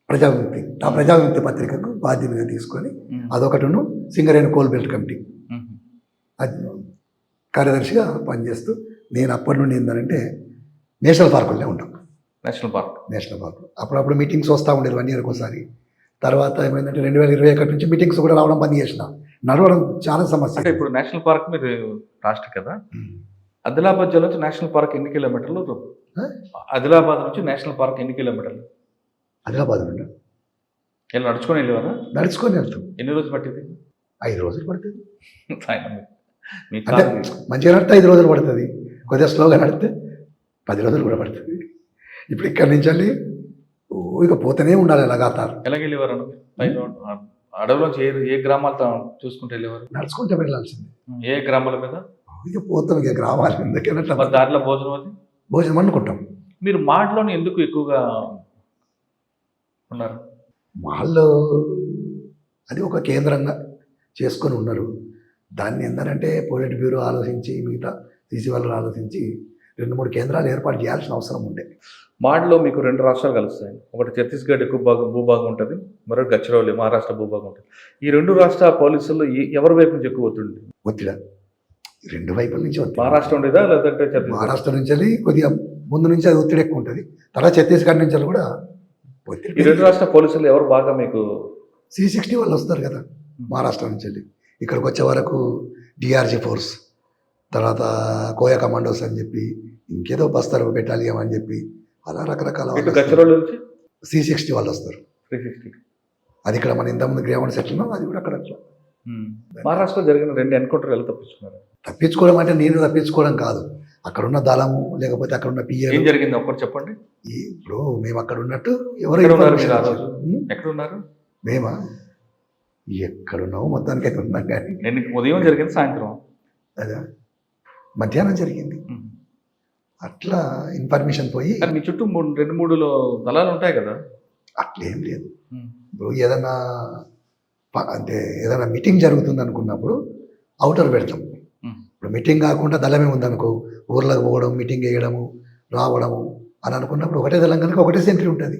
ప్రజావిముక్తి, ఆ ప్రజావిముక్తి పత్రికకు బాధ్యతగా తీసుకొని అదొకటిను సింగరేణి కోల్ బెల్ట్ కమిటీ అది కార్యదర్శిగా పనిచేస్తూ నేను అప్పటి నుండి ఏంటంటే నేషనల్ పార్కుల్లో ఉంటాం. నేషనల్ పార్క్ అప్పుడప్పుడు మీటింగ్స్ వస్తూ ఉండేది 1 ఇయర్కి ఒకసారి. తర్వాత ఏమైందంటే 2021 నుంచి మీటింగ్స్ కూడా రావడం బంద్ చేసిన, నడవడం చాలా సమస్య. అంటే ఇప్పుడు నేషనల్ పార్క్ మీరు రాష్ట్ర కదా, ఆదిలాబాద్ జిల్లా నుంచి నేషనల్ పార్క్ ఎన్ని కిలోమీటర్లు? ఆదిలాబాద్ నుంచి నేషనల్ పార్క్ ఎన్ని కిలోమీటర్లు? ఆదిలాబాద్ నుండి ఇలా నడుచుకొని వెళ్ళేవారా? నడుచుకొని వెళ్తాం. ఎన్ని రోజులు పట్టింది? 5 రోజులు పడుతుంది. మీకు అంటే మంచిగా నడితే 5 రోజులు పడుతుంది, కొద్దిగా స్లోగా నడితే 10 రోజులు కూడా పడుతుంది. ఇప్పుడు ఇక్కడి నుంచి వెళ్ళి ఇక పోతూనే ఉండాలి లగాతారు. ఎలాగ వెళ్ళేవారు? అడవిలోంచి ఏ గ్రామాలతో చూసుకుంటూ వెళ్ళేవారు? నడుచుకుంటే వెళ్ళాల్సింది. ఏ గ్రామాల మీద? ఇక పోతాం, ఇక గ్రామాల ఎందుకంటే దాంట్లో భోజనం అది భోజనం వండుకుంటాం. మీరు మాటలోని ఎందుకు ఎక్కువగా ఉన్నారు? వాళ్ళు అది ఒక కేంద్రంగా చేసుకొని ఉన్నారు. దాన్ని ఏంటంటే పొలిట్ బ్యూరో ఆలోచించి మిగతా సీసీ వాళ్ళు ఆలోచించి 2-3 కేంద్రాలు ఏర్పాటు చేయాల్సిన అవసరం ఉండే. మాటలో మీకు 2 రాష్ట్రాలు కలుస్తాయి. ఒకటి ఛత్తీస్గఢ్ ఎక్కువ భూభాగం ఉంటుంది, మరొకటి గచ్చిరౌలి మహారాష్ట్ర భూభాగం ఉంటుంది. ఈ 2 రాష్ట్ర పోలీసుల్లో ఎవరి వైపు నుంచి ఎక్కువ ఒత్తిడి? ఒత్తిడి 2 వైపుల నుంచి ఒత్తిడి. మహారాష్ట్ర ఉండేదా లేదంటే మహారాష్ట్ర నుంచి వెళ్ళి కొద్దిగా ముందు నుంచి అది ఒత్తిడి ఎక్కువ ఉంటుంది. తర్వాత ఛత్తీస్గఢ్ నుంచి కూడా ఒత్తిడి. ఈ 2 రాష్ట్ర పోలీసులు ఎవరు బాగా మీకు? C60 వాళ్ళు వస్తారు కదా మహారాష్ట్ర నుంచి వెళ్ళి, ఇక్కడికి వచ్చే వరకు DRG ఫోర్స్, తర్వాత కోయా కమాండోస్ అని చెప్పి, ఇంకేదో బస్తర్ బెటాలియం అని చెప్పి, అలా రకరకాల C60 వాళ్ళు వస్తారు. అది ఇక్కడ మన ఇంతకుముందు గ్రామం సెటిల్ ఉన్నాం, అది కూడా అక్కడ అట్లా. మహారాష్ట్రలో జరిగిన 2 ఎన్కౌంటర్ ఎలా తప్పించుకున్నారు? తప్పించుకోవడం అంటే నేను తప్పించుకోవడం కాదు, అక్కడున్న దళము లేకపోతే అక్కడున్న పిఎల్. ఏం జరిగింది ఒక్కటి చెప్పండి. ఇప్పుడు మేము అక్కడ ఉన్నట్టు ఎవరు ఎక్కడున్నారు? మేమా ఎక్కడున్నాము మొత్తానికి అయితే ఉన్నాం. కానీ ఉదయం జరిగింది, సాయంత్రం అదా మధ్యాహ్నం జరిగింది. అట్లా ఇన్ఫర్మేషన్ పోయి మీ చుట్టూ 2-3 దళాలు ఉంటాయి కదా? అట్లేం లేదు. ఇప్పుడు ఏదైనా అంటే ఏదైనా మీటింగ్ జరుగుతుంది అనుకున్నప్పుడు అవుటర్ పెడతాం. ఇప్పుడు మీటింగ్ కాకుండా దళమే ఉందనుకో, ఊర్లకు పోవడం, మీటింగ్ వేయడము, రావడము అని అనుకున్నప్పుడు ఒకటే దళం కనుక ఒకటే సెంట్రీ ఉంటుంది,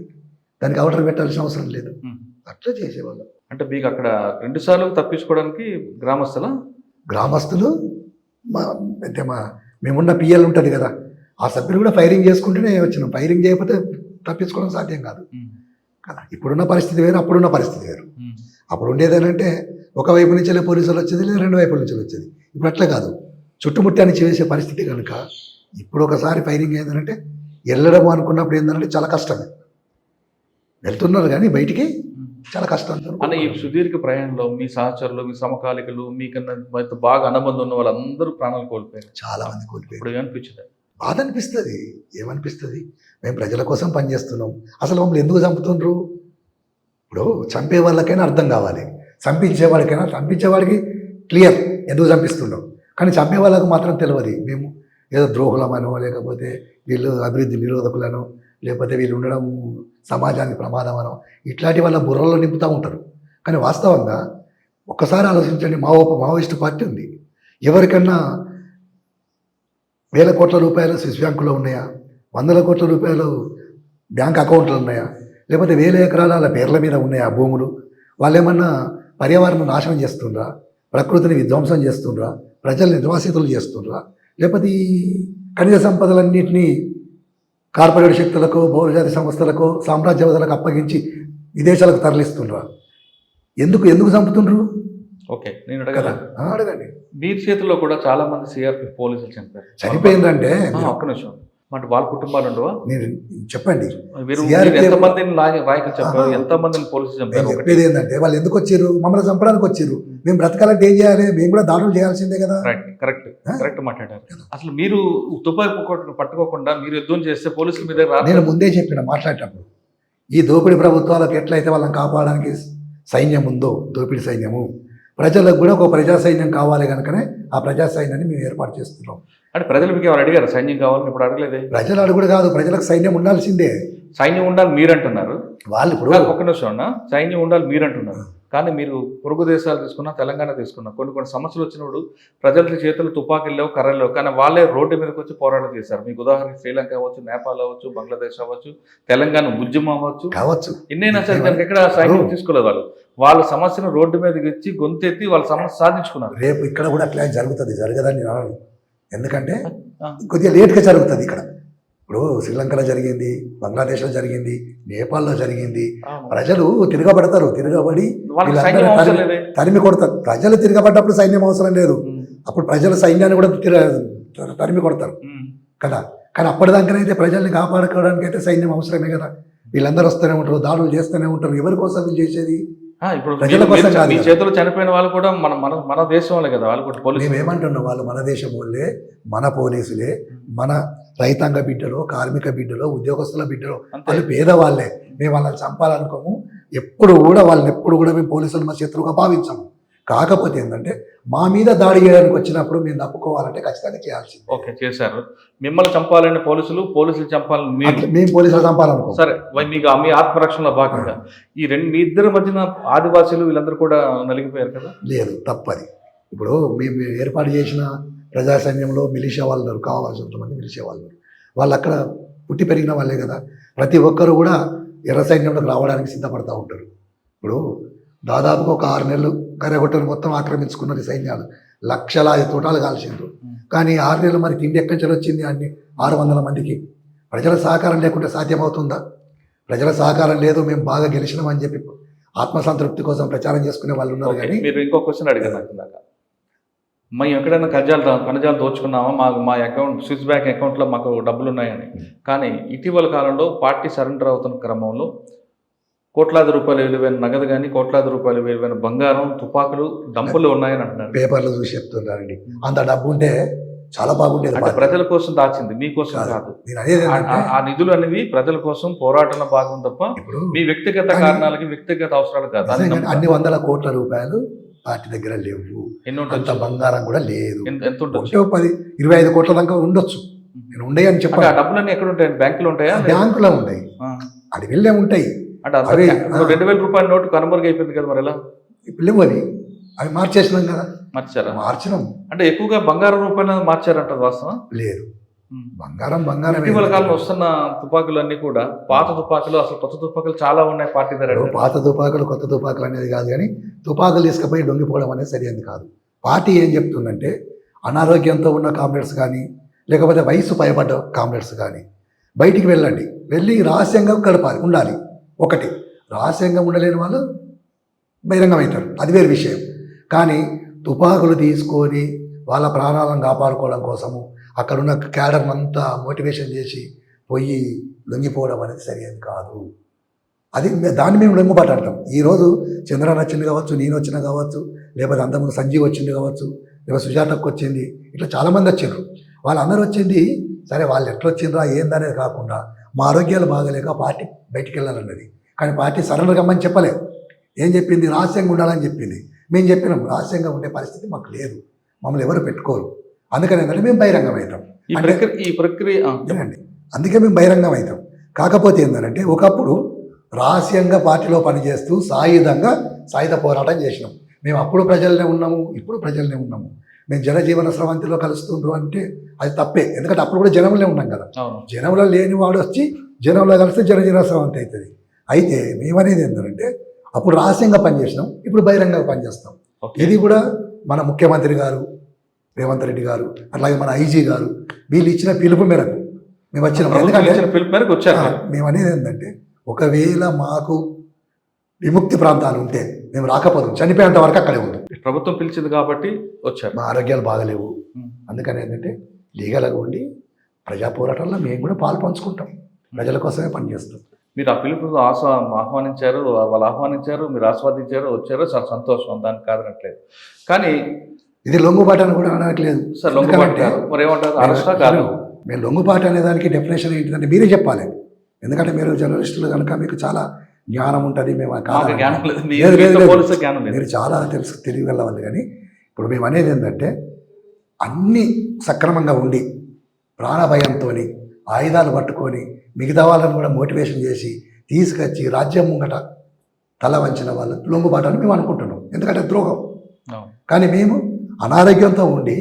దానికి అవుటర్ పెట్టాల్సిన అవసరం లేదు. అట్లా చేసేవాళ్ళం. అంటే మీకు అక్కడ 2 సార్లు తప్పించుకోవడానికి గ్రామస్తులు అంటే మేమున్న పిఎల్ ఉంటుంది కదా, ఆ సభ్యులు కూడా ఫైరింగ్ చేసుకుంటూనే వచ్చినాం. ఫైరింగ్ చేయకపోతే తప్పించుకోవడం సాధ్యం కాదు కదా. ఇప్పుడున్న పరిస్థితి వేరు, అప్పుడున్న పరిస్థితి వేరు. అప్పుడు ఉండేదేనంటే ఒకవైపు నుంచి వెళ్ళే పోలీసులు వచ్చేది, లేదా 2 వైపుల నుంచి వచ్చేది. ఇప్పుడు అట్లా కాదు, చుట్టుముట్టాన్ని చేసే పరిస్థితి కనుక ఇప్పుడు ఒకసారి ఫైరింగ్ ఏంటంటే వెళ్ళడం అనుకున్నప్పుడు ఏంటంటే చాలా కష్టమే. వెళ్తున్నారు కానీ బయటికి చాలా కష్టం. అన్న, ఈ సుదీర్ఘ ప్రయాణంలో మీ సహచరులు, మీ సమకాలికలు, మీకన్నా బాగా అనుబంధం ఉన్న వాళ్ళందరూ ప్రాణాలు కోల్పోయారు. చాలా మంది కోల్పోయారు. ఇప్పుడు ఏమనిపించింది? బాధ అనిపిస్తుంది. ఏమనిపిస్తుంది? మేము ప్రజల కోసం పనిచేస్తున్నాం, అసలు మమ్మల్ని ఎందుకు చంపుతుండ్రు? ఇప్పుడు చంపే వాళ్ళకైనా అర్థం కావాలి, చంపించేవాడికి క్లియర్ ఎందుకు చంపిస్తున్నాం. కానీ చంపే వాళ్ళకు మాత్రం తెలియదు. మేము ఏదో ద్రోహులమనో, లేకపోతే వీళ్ళు అభివృద్ధి నిరోధకులను, లేకపోతే వీళ్ళు ఉండడం సమాజానికి ప్రమాదమనో, ఇట్లాంటి వాళ్ళ బుర్రలో నింపుతూ ఉంటారు. కానీ వాస్తవంగా ఒక్కసారి ఆలోచించండి, మావోయిస్టు పార్టీ ఉంది, ఎవరికన్నా 1000 కోట్ల రూపాయలు స్విస్ బ్యాంకులో ఉన్నాయా? 100 కోట్ల రూపాయలు బ్యాంక్ అకౌంట్లు ఉన్నాయా? లేకపోతే 1000 ఎకరాల పేర్ల మీద ఉన్నాయా భూములు? వాళ్ళు ఏమన్నా పర్యావరణం నాశనం చేస్తుండ్రా? ప్రకృతిని విధ్వంసం చేస్తుండ్రా? ప్రజల్ని నిర్వాసితులు చేస్తుండ్రా? లేకపోతే ఈ ఖనిజ సంపదలన్నింటినీ కార్పొరేట్ శక్తులకు, బహుళజాతి సంస్థలకు, సామ్రాజ్యవాదులకు అప్పగించి విదేశాలకు తరలిస్తుండ్రా? ఎందుకు చంపుతుండ్రు? ఓకే, నేను అడగండి. మీ చేతుల్లో కూడా చాలా మంది సిఆర్పిఎఫ్ పోలీసులు చనిపోయిందంటే ఒక్క నిమిషం, అంటే వాళ్ళ కుటుంబాలు ఉండవా? మీరు చెప్పండి. ఎంతమందిని పోలీసులు చంపారు? చెప్పేది ఏంటంటే వాళ్ళు ఎందుకు వచ్చారు? మమ్మల్ని చంపడానికి వచ్చారు. మేము బ్రతకాలంటే ఏం చేయాలి? మేము కూడా దాడులు చేయాల్సిందే కదా. కరెక్ట్ మాట్లాడారు. అసలు మీరు తుపాకీ పట్టుకోకుండా మీరు యుద్ధం చేస్తే పోలీసుల మీద నేను ముందే చెప్పిన మాట్లాడేటప్పుడు, ఈ దోపిడీ ప్రభుత్వాలకు ఎట్లయితే వాళ్ళని కాపాడడానికి సైన్యం ఉందో, దోపిడీ సైన్యము, ప్రజలకు కూడా ఒక ప్రజా సైన్యం కావాలి కనుకనే ఆ ప్రజా సైన్యాన్ని మేము ఏర్పాటు చేస్తున్నాం. అంటే ప్రజలు మీకు ఎవరు అడిగారు సైన్యం కావాలని? ఇప్పుడు అడగలేదే. ప్రజలు అడుగుడు కాదు, ప్రజలకు సైన్యం ఉండాల్సిందే. సైన్యం ఉండాలి మీరు అంటున్నారు. వాళ్ళు ఇప్పుడు ఒక్క నిమిషం అన్న, సైన్యం ఉండాలి మీరు అంటున్నారు, కానీ మీరు పొరుగు దేశాలు తీసుకున్నా, తెలంగాణ తీసుకున్నా, కొన్ని సమస్యలు వచ్చినప్పుడు ప్రజల చేతులు తుపాకీలు లేవు, కర్రలు లేవు, కానీ వాళ్ళే రోడ్డు మీదకి వచ్చి పోరాటం చేశారు. మీకు ఉదాహరణకి శ్రీలంక అవ్వచ్చు, నేపాల్ అవ్వచ్చు, బంగ్లాదేశ్ అవ్వచ్చు, తెలంగాణ ఉద్యమం అవ్వచ్చు, ఇన్నైనా సరే దానికి ఎక్కడ సైన్యం తీసుకోలేదు. వాళ్ళ సమస్యను రోడ్డు మీదకి ఇచ్చి గొంతెత్తి వాళ్ళ సమస్య సాధించుకున్నారు. రేపు ఇక్కడ కూడా అట్లా జరుగుతుంది, జరగదని నేను అనను. ఎందుకంటే కొద్దిగా లేట్గా జరుగుతుంది. ఇక్కడ ఇప్పుడు శ్రీలంకలో జరిగింది, బంగ్లాదేశ్లో జరిగింది, నేపాల్లో జరిగింది. ప్రజలు తిరగబడతారు, తిరగబడి తరిమి కొడతారు. ప్రజలు తిరగబడ్డప్పుడు సైన్యం అవసరం లేదు, అప్పుడు ప్రజల సైన్యాన్ని కూడా తరిమి కొడతారు కదా. కానీ అప్పటిదాకానైతే ప్రజల్ని కాపాడుకోవడానికి అయితే సైన్యం అవసరమే కదా. వీళ్ళందరూ వస్తూనే ఉంటారు, దాడులు చేస్తూనే ఉంటారు. ఎవరి కోసం వీళ్ళు చేసేది? ఇప్పుడు ప్రజల కోసం కాదు. మీ చేతులు చనిపోయిన వాళ్ళు కూడా మన దేశం వాళ్ళే కదా. వాళ్ళు కూడా మేము ఏమంటున్నాం, వాళ్ళు మన దేశం వాళ్ళే, మన పోలీసులే, మన రైతాంగ బిడ్డలో, కార్మిక బిడ్డలో, ఉద్యోగస్తుల బిడ్డలో, వాళ్ళు పేదవాళ్ళే. మేము వాళ్ళని చంపాలనుకోము. ఎప్పుడు కూడా మేము పోలీసులు మా శత్రువుగా భావించాము. కాకపోతే ఏంటంటే మా మీద దాడి చేయడానికి వచ్చినప్పుడు మేము తప్పుకోవాలంటే ఖచ్చితంగా చేయాల్సింది. ఓకే, చేశారు. మిమ్మల్ని చంపాలని పోలీసులు చంపాలని మేము పోలీసులు చంపాలనుకో. సరే, మీకు మీ ఆత్మరక్షణలో భాగంగా మీ ఇద్దరి మధ్యన ఆదివాసీలు వీళ్ళందరూ కూడా నలిగిపోయారు కదా. లేదు, తప్పది. ఇప్పుడు మేము ఏర్పాటు చేసిన ప్రజా సైన్యంలో మిలిషియా వాళ్ళు ఉన్నారు, కావాల్సినంతమంది మిలిషియా వాళ్ళు. వాళ్ళు అక్కడ పుట్టి పెరిగిన వాళ్ళే కదా. ప్రతి ఒక్కరు కూడా ఎర్ర సైన్యంలోకి రావడానికి సిద్ధపడతా ఉంటారు. ఇప్పుడు దాదాపుగా ఒక 6 నెలలు కర్రగొట్టను మొత్తం ఆక్రమించుకున్నది సైన్యాలు, లక్షలాది తోటాలు కాల్చిండ్రు. కానీ 6 నెలలు మరి తిండి ఎక్కడి నుంచి వచ్చింది? అన్ని 600 మందికి. ప్రజల సహకారం లేకుంటే సాధ్యమవుతుందా? ప్రజల సహకారం లేదు, మేము బాగా గెలిచినామని చెప్పి ఆత్మసంతృప్తి కోసం ప్రచారం చేసుకునే వాళ్ళు ఉన్నారు. కానీ మీరు ఇంకో క్వశ్చన్ అడిగారు నాకు, మేము ఎక్కడైనా కణజాలు దోచుకున్నామా, మా అకౌంట్ స్విస్ బ్యాంక్ అకౌంట్లో మాకు డబ్బులు ఉన్నాయని. కానీ ఇటీవల కాలంలో పార్టీ సరెండర్ అవుతున్న క్రమంలో కోట్లాది రూపాయలు విలువైన నగదు కానీ, కోట్లాది రూపాయలు విలువైన బంగారం, తుపాకులు, డంపులు ఉన్నాయని అంటున్నారు. పేపర్లో చూసి చెప్తున్నారండి. అంత డబ్బు ఉంటే చాలా బాగుండేది. అంటే ప్రజల కోసం దాచింది, మీకోసం కాదు. ఆ నిధులు అనేవి ప్రజల కోసం పోరాటంలో భాగం తప్ప మీ వ్యక్తిగత కారణాలకి, వ్యక్తిగత అవసరాలు కాదు. అన్ని 100 కోట్ల రూపాయలు పార్టీ దగ్గర లేవు. అంత బంగారం కూడా లేదు. ఎంత ఉంటుంది? 10-25 కోట్ల దాకా ఉండొచ్చు. నేను ఉండే అని చెప్పాను. ఆ డబ్బులన్నీ ఎక్కడ ఉంటాయి? బ్యాంకులో ఉంటాయా? బ్యాంకులో ఉంటాయి, అది వెళ్ళే ఉంటాయి. అంటే 2000 రూపాయల నోటు కనుమరుగు అయిపోయింది కదా, మరి ఎలా? ఇప్పుడు లేవు అవి మార్చేసినాం కదా. మార్చినాం అంటే ఎక్కువగా బంగారం రూపాయలు మార్చారంట, వాస్తవం? లేదు, బంగారం ఇటీవల కాలంలో వస్తున్న తుపాకులన్నీ కూడా పాత తుపాకులు, అసలు కొత్త తుపాకులు చాలా ఉన్నాయి పార్టీ దగ్గర. పాత తుపాకులు కొత్త తుపాకులు అనేది కాదు, కానీ తుపాకులు తీసుకుపోయి దొంగిపోవడం అనేది సరైనది కాదు. పార్టీ ఏం చెప్తుందంటే అనారోగ్యంతో ఉన్న కామ్రేడ్స్ కానీ, లేకపోతే వయసు పైబడ్డ కామ్రేడ్స్ కానీ బయటికి వెళ్ళండి, వెళ్ళి రహస్యంగా గడపాలి, ఉండాలి. ఒకటి, రహస్యంగా ఉండలేని వాళ్ళు బహిరంగం అవుతారు, అది వేరే విషయం. కానీ తుపాకులు తీసుకొని వాళ్ళ ప్రాణాలను కాపాడుకోవడం కోసము అక్కడున్న క్యాడర్ని అంతా మోటివేషన్ చేసి పోయి లొంగిపోవడం అనేది సరైనది కాదు. అది దాన్ని మేము లొంగుబాటు అంటాం. ఈరోజు చంద్రన్ వచ్చింది కావచ్చు, నేను వచ్చినా కావచ్చు, లేకపోతే అంతకుముందు సంజీవ్ వచ్చింది కావచ్చు, లేకపోతే సుజాతకు వచ్చింది, ఇట్లా చాలామంది వచ్చారు. వాళ్ళందరూ వచ్చింది సరే, వాళ్ళు ఎట్లా వచ్చిండ్రా ఏందనేది కాకుండా మా ఆరోగ్యాలు బాగలేక పార్టీ బయటికి వెళ్ళాలన్నది. కానీ పార్టీ సరెండర్ కమ్మని చెప్పలేదు. ఏం చెప్పింది? రహస్యంగా ఉండాలని చెప్పింది. మేము చెప్పినాం రహస్యంగా ఉండే పరిస్థితి మాకు లేదు, మమ్మల్ని ఎవరు పెట్టుకోరు. అందుకని ఏంటంటే మేము బహిరంగం అవుతాం. ఈ ప్రక్రియ అందుకే మేము బహిరంగం అవుతాం. కాకపోతే ఏంటంటే ఒకప్పుడు రహస్యంగా పార్టీలో పనిచేస్తూ సాయుధ పోరాటం చేసినాం. మేము అప్పుడు ప్రజలనే ఉన్నాము, ఇప్పుడు ప్రజలనే ఉన్నాము. మేము జనజీవన స్రవంతిలో కలుస్తుండ్రు అంటే అది తప్పే. ఎందుకంటే అప్పుడు కూడా జనంలో ఉన్నాం కదా. జనంలో లేని వాడు వచ్చి జనంలో కలిస్తే జనజీవన స్రవంతి అవుతుంది. అయితే మేమనేది ఏంటంటే అప్పుడు రహస్యంగా పనిచేసినాం, ఇప్పుడు బహిరంగంగా పనిచేస్తాం. ఇది కూడా మన ముఖ్యమంత్రి గారు రేవంత్ రెడ్డి గారు, అట్లాగే మన ఐజీ గారు వీళ్ళు ఇచ్చిన పిలుపు మేరకు మేము వచ్చినాం. ఎందుకంటే మేము అనేది ఏంటంటే ఒకవేళ మాకు విముక్తి ప్రాంతాలు ఉంటే మేము రాకపోతాం, చనిపోయేంత వరకు అక్కడే ఉంటాం. ప్రభుత్వం పిలిచింది కాబట్టి వచ్చారు. మా ఆరోగ్యాలు బాగలేవు, అందుకని ఏంటంటే లీగల్గా ఉండి ప్రజా పోరాటంలో మేము కూడా పాలు పంచుకుంటాం, ప్రజల కోసమే పనిచేస్తాం. మీరు ఆ పిలుపు ఆహ్వానించారు, వాళ్ళు ఆహ్వానించారు, మీరు ఆస్వాదించారు, వచ్చారు, చాలా సంతోషం, దానికి కాదనట్లేదు. కానీ ఇది లొంగుబాటు అని కూడా అనట్లేదు సార్. లొంగుబాటు మరి ఏమంటారు? అరెస్టా కాదు. మేము లొంగుబాటు అనే దానికి డెఫినేషన్ ఏంటిదంటే మీరే చెప్పాలి. ఎందుకంటే మీరు జర్నలిస్టులు కనుక మీకు చాలా జ్ఞానం ఉంటుంది. మేము మీరు చాలా తెలియగల వాళ్ళు. కానీ ఇప్పుడు మేము అనేది ఏంటంటే అన్నీ సక్రమంగా ఉండి ప్రాణభయంతో ఆయుధాలు పట్టుకొని మిగతా వాళ్ళని కూడా మోటివేషన్ చేసి తీసుకొచ్చి రాజ్యం ముంగట తల వంచిన వాళ్ళు లొంగుబాటని మేము అనుకుంటున్నాం, ఎందుకంటే ద్రోహం. కానీ మేము అనారోగ్యంతో ఉండి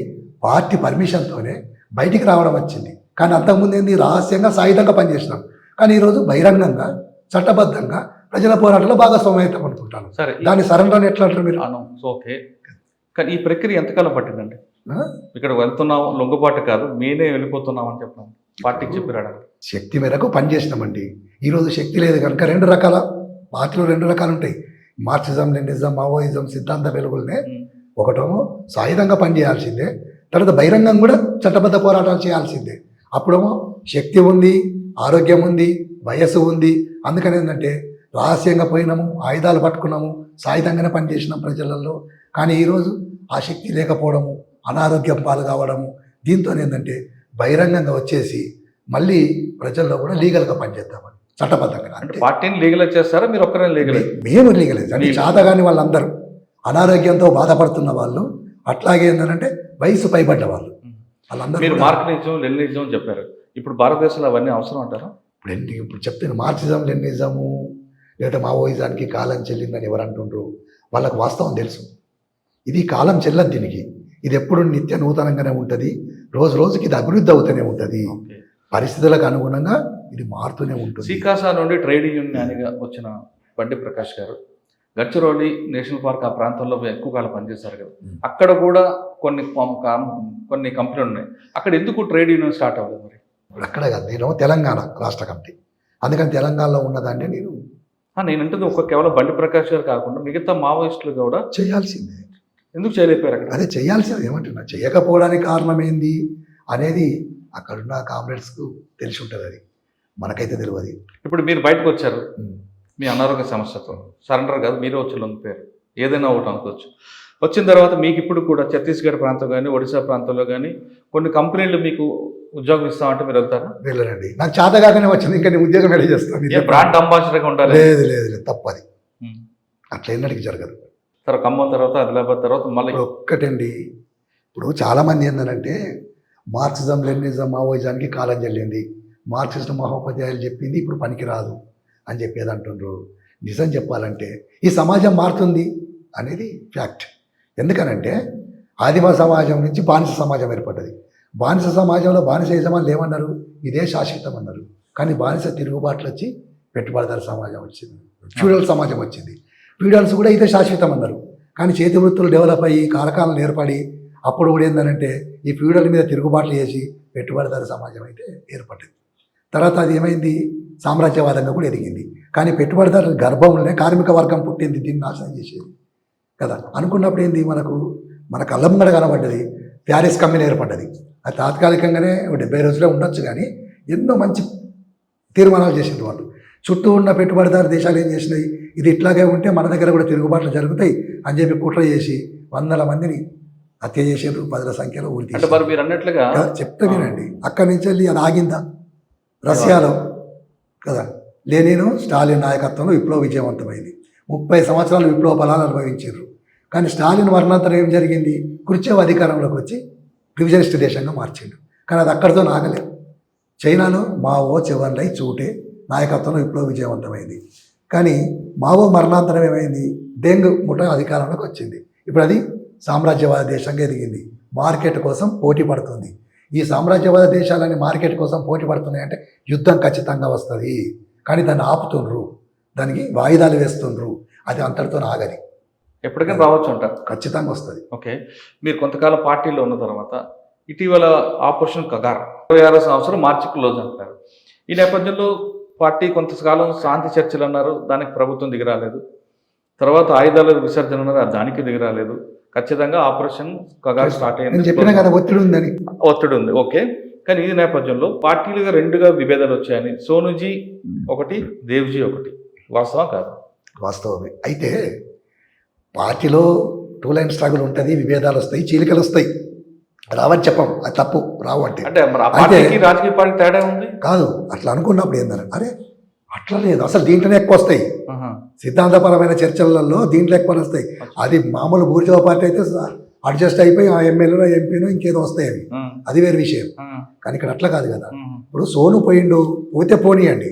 పార్టీ పర్మిషన్తోనే బయటికి రావడం వచ్చింది. కానీ అంతకుముందు ఏంది, రహస్యంగా సాయుధంగా పనిచేసినాం. కానీ ఈరోజు బహిరంగంగా చట్టబద్ధంగా ప్రజల పోరాటంలో భాగస్వామ్యం అవుతాం అనుకుంటాను. సరే, దాన్ని సరెండర్ ఎట్లా అంటారు మీరు? ఓకే, కానీ ఈ ప్రక్రియ ఎంతకాలం పట్టిందండి? ఇక్కడ వెళ్తున్నాం లొంగుబాటు కాదు, మేనే వెళ్ళిపోతున్నాం అని చెప్పాం, పార్టీకి చెప్పి రావడానికి శక్తి మేరకు పనిచేసినామండి. ఈరోజు శక్తి లేదు కనుక రెండు రకాల పార్టీలు రెండు రకాలు ఉంటాయి. మార్క్సిజం, లెనినిజం, మావోయిజం సిద్ధాంత వెలుగులనే ఒకటేమో సాయుధంగా పనిచేయాల్సిందే, తర్వాత బహిరంగం కూడా చట్టబద్ధ పోరాటాలు చేయాల్సిందే. అప్పుడేమో శక్తి ఉంది, ఆరోగ్యం ఉంది, వయస్సు ఉంది. అందుకని ఏంటంటే రహస్యంగా పోయినాము, ఆయుధాలు పట్టుకున్నాము, సాయుధంగానే పనిచేసినాం ప్రజలలో. కానీ ఈరోజు ఆ శక్తి లేకపోవడము, అనారోగ్యం పాలు కావడము, దీంతో ఏంటంటే బహిరంగంగా వచ్చేసి మళ్ళీ ప్రజల్లో కూడా లీగల్గా పనిచేద్దామని చట్టబద్ధంగా. అంటే పార్టీని లీగలైజ్ చేస్తారా మీరు ఒక్కరే లీగలైజ్? మేము లీగలైజ్ అంటే చాతగాని వాళ్ళందరూ అనారోగ్యంతో బాధపడుతున్న వాళ్ళు, అట్లాగే ఏంటంటే వయసు పైబడ్డ వాళ్ళు, వాళ్ళందరూ. మీరు మార్క్సిజం లెనినిజం చెప్పారు, ఇప్పుడు భారతదేశంలో అవన్నీ అవసరం అంటారా? ఇప్పుడు చెప్తాను, మార్క్సిజం లెనినిజము లేదా మావోయిజానికి కాలం చెల్లిందని ఎవరు అంటుండ్రు, వాళ్ళకు వాస్తవం తెలుసు. ఇది కాలం చెల్లదు దీనికి, ఇది ఎప్పుడు నిత్య నూతనంగానే ఉంటుంది, రోజు రోజుకి ఇది అభివృద్ధి అవుతూనే ఉంటుంది, పరిస్థితులకు అనుగుణంగా ఇది మారుతూనే ఉంటుంది. సికాసా నుండి ట్రేడ్ యూనియన్గా వచ్చిన బండి ప్రకాష్ గారు గడ్చిరోలి నేషనల్ పార్క్ ఆ ప్రాంతంలో ఎక్కువ కాలం పనిచేశారు కదా, అక్కడ కూడా కొన్ని కంపెనీలు ఉన్నాయి, అక్కడ ఎందుకు ట్రేడ్ యూనియన్ స్టార్ట్ అవ్వలేదు? మరి అక్కడ కాదు, నేను తెలంగాణ రాష్ట్ర కమిటీ, అందుకని తెలంగాణలో ఉన్నదాన్ని నేను అంటుంది ఒక కేవలం బండి ప్రకాష్ గారు కాకుండా మిగతా మావోయిస్టులు కూడా చేయాల్సిందే. ఎందుకు చేయలేకపోయారు అక్కడ? అదే చేయాల్సింది, ఏమంటున్నా చేయకపోవడానికి కారణం ఏంది అనేది అక్కడున్న కామ్రేడ్స్కు తెలిసి ఉంటుంది, అది మనకైతే తెలియదు. ఇప్పుడు మీరు బయటకు వచ్చారు మీ అనారోగ్య సమస్యతో, సరెండర్ కాదు మీరే వచ్చి లొంగిపోయారు, ఏదైనా ఒకటి అనుకోవచ్చు. వచ్చిన తర్వాత మీకు ఇప్పుడు కూడా ఛత్తీస్గఢ్ ప్రాంతం కానీ ఒడిశా ప్రాంతంలో కానీ కొన్ని కంపెనీలు మీకు ఉద్యోగం ఇస్తామంటే మీరు వెళ్తారా? వెళ్ళరండి, నాకు చేతగానే వచ్చింది, ఇంకా నేను ఉద్యోగం ఎలా చేస్తాను? బ్రాండ్ అంబాసిడర్గా ఉండాలి? లేదు లేదు లేదు, తప్పది, అట్లా ఎన్నటికి జరగదు. సరే, ఖమ్మం తర్వాత ఆదిలాబాద్ తర్వాత మళ్ళీ ఒక్కటండి. ఇప్పుడు చాలామంది ఏంటంటే మార్క్సిజం లెనినిజం మావోయిజానికి కాలం చెల్లింది, మార్క్సిస్ట్ మహోపాధ్యాయులు చెప్పింది ఇప్పుడు పనికిరాదు అని చెప్పేది అంటుండ్రు. నిజం చెప్పాలంటే ఈ సమాజం మారుతుంది అనేది ఫ్యాక్ట్. ఎందుకనంటే ఆదిమ సమాజం నుంచి బానిస సమాజం ఏర్పడ్డది. బానిస సమాజంలో బానిస యజమానులు ఏమన్నారు, ఇదే శాశ్వతం అన్నారు. కానీ బానిస తిరుగుబాట్లు వచ్చి పెట్టుబడిదారు సమాజం వచ్చింది, ఫ్యూడల్ సమాజం వచ్చింది. ఫ్యూడల్స్ కూడా ఇదే శాశ్వతం అన్నారు. కానీ చేతి వృత్తులు డెవలప్ అయ్యి కారకాలను ఏర్పడి అప్పుడు కూడా ఏంటంటే ఈ ఫ్యూడల్ మీద తిరుగుబాట్లు చేసి పెట్టుబడిదారు సమాజం అయితే ఏర్పడింది. తర్వాత అది ఏమైంది, సామ్రాజ్యవాదంగా కూడా ఎదిగింది. కానీ పెట్టుబడిదారుల గర్భంలోనే కార్మిక వర్గం పుట్టింది, దీన్ని నాశనం చేసేది కదా. అనుకున్నప్పుడు ఏంది, మన కళ్ళమ్మడ కనబడ్డది ప్యారిస్ కమ్యూన్ ఏర్పడ్డది. అది తాత్కాలికంగానే 70 రోజులే ఉండొచ్చు, కానీ ఎన్నో మంచి తీర్మానాలు చేసింది వాళ్ళు. చుట్టూ ఉన్న పెట్టుబడిదారు దేశాలు ఏం చేసినాయి, ఇది ఇట్లాగే ఉంటే మన దగ్గర కూడా తిరుగుబాట్లు జరుగుతాయి అని చెప్పి కుట్ర చేసి 100 మందిని హత్య చేసేందుకు 10ల సంఖ్యలో ఊరి మీరు అన్నట్లుగా చెప్తే వినండి. అక్కడి నుంచి వెళ్ళి అది ఆగిందా రష్యాలో కదా, లెనిన్ స్టాలిన్ నాయకత్వంలో విప్లవ విజయవంతమైంది. 30 సంవత్సరాలు విప్లవ ఫలాలు అనుభవించారు. కానీ స్టాలిన్ వర్ణాంతరం ఏం జరిగింది, కుర్చేవ్ అధికారంలోకి వచ్చి రివిజనిస్ట్ దేశంగా మార్చిండు. కానీ అది అక్కడితో ఆగలేదు. చైనాలో మావో చెవన్లై చూటే నాయకత్వంలో విప్లవ విజయవంతమైంది. కానీ మావో మరణాంతరం ఏమైంది, డెంగ్ ముఠా అధికారంలోకి వచ్చింది. ఇప్పుడు అది సామ్రాజ్యవాద దేశంగా ఎదిగింది, మార్కెట్ కోసం పోటీ పడుతుంది. ఈ సామ్రాజ్యవాద దేశాలని మార్కెట్ కోసం పోటీ పడుతున్నాయంటే యుద్ధం ఖచ్చితంగా వస్తుంది. కానీ దాన్ని ఆపుతుండ్రు, దానికి వాయిదాలు వేస్తుండ్రు, అది అంతటితో ఆగది, ఎప్పటికైనా రావచ్చు అంటారు. ఖచ్చితంగా వస్తుంది. ఓకే, మీరు కొంతకాలం పార్టీలో ఉన్న తర్వాత ఇటీవల ఆపరేషన్ కగార్ 26వ సంవత్సరం మార్చి క్లోజ్ అంటారు. ఈ నేపథ్యంలో పార్టీ కొంతకాలం శాంతి చర్చలు అన్నారు, దానికి ప్రభుత్వం దిగిరాలేదు. తర్వాత ఆయుధాల విసర్జన అన్నారు, దానికి దిగిరాలేదు. ఖచ్చితంగా ఆపరేషన్ కగార్ స్టార్ట్ అయ్యింది. చెప్పినా కదా, ఒత్తిడి ఉందని. ఒత్తిడి ఉంది, ఓకే. కానీ ఈ నేపథ్యంలో పార్టీలుగా 2గా విభేదాలు వచ్చాయని, సోనుజీ ఒకటి, దేవ్జీ ఒకటి, వాస్తవం కాదు? వాస్తవమే. అయితే పార్టీలో 2 లైన్ స్ట్రగుల్ ఉంటుంది, విభేదాలు వస్తాయి, చీలికలు వస్తాయి, రావని చెప్పం, అది తప్పు, రావు అంటే రాజకీయ పార్టీ తేడా ఉంది కాదు. అట్లా అనుకున్నప్పుడు ఏంటంటే అరే అట్లా లేదు, అసలు దీంట్లోనే ఎక్కువ వస్తాయి, సిద్ధాంతపరమైన చర్చలలో దీంట్లో ఎక్కువ వస్తాయి. అది మామూలు బూర్జువా పార్టీ అయితే అడ్జస్ట్ అయిపోయి ఆ ఎమ్మెల్యేలో ఎంపీనో ఇంకేదో వస్తాయి, అవి అది వేరే విషయం. కానీ ఇక్కడ అట్లా కాదు కదా. ఇప్పుడు సోను పోయిండు, పోతే పోనీయండి,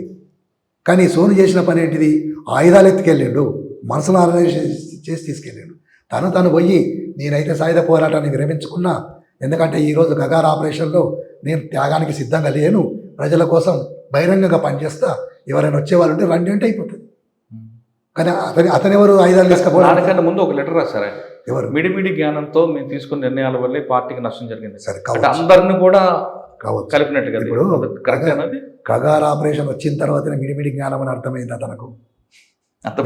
కానీ సోను చేసిన పని ఏంటిది? ఆయుధాలు ఎత్తుకెళ్ళిండు, మనసులో ఆలోచన చేసి తీసుకెళ్ళిండు. తను పోయి నేనైతే సాయుధ పోరాటాన్ని విరమించుకున్నా, ఎందుకంటే ఈరోజు గగార్ ఆపరేషన్లో నేను త్యాగానికి సిద్ధంగా లేను, ప్రజల కోసం బహిరంగంగా పనిచేస్తా, ఎవరైనా వచ్చేవాళ్ళు ఉంటే రండి అంటే అయిపోతుంది. కానీ అతనెవరు ఆయుధాలు తీసుకపోవడం? దానికన్నా ముందు ఒక లెటర్ రాశారు ఆయన. ఎవరు? మిడిమిడి జ్ఞానంతో మేము తీసుకున్న నిర్ణయాల వల్లే పార్టీకి నష్టం జరిగింది. సరే, అంటే అందరిని కూడా కావచ్చు, కలిపినట్టు కదా. ఇప్పుడు కరెక్ట్ అన్నది కగార్ ఆపరేషన్ వచ్చిన తర్వాతనే మిడిమిడి జ్ఞానం అని అర్థమైందా తనకు?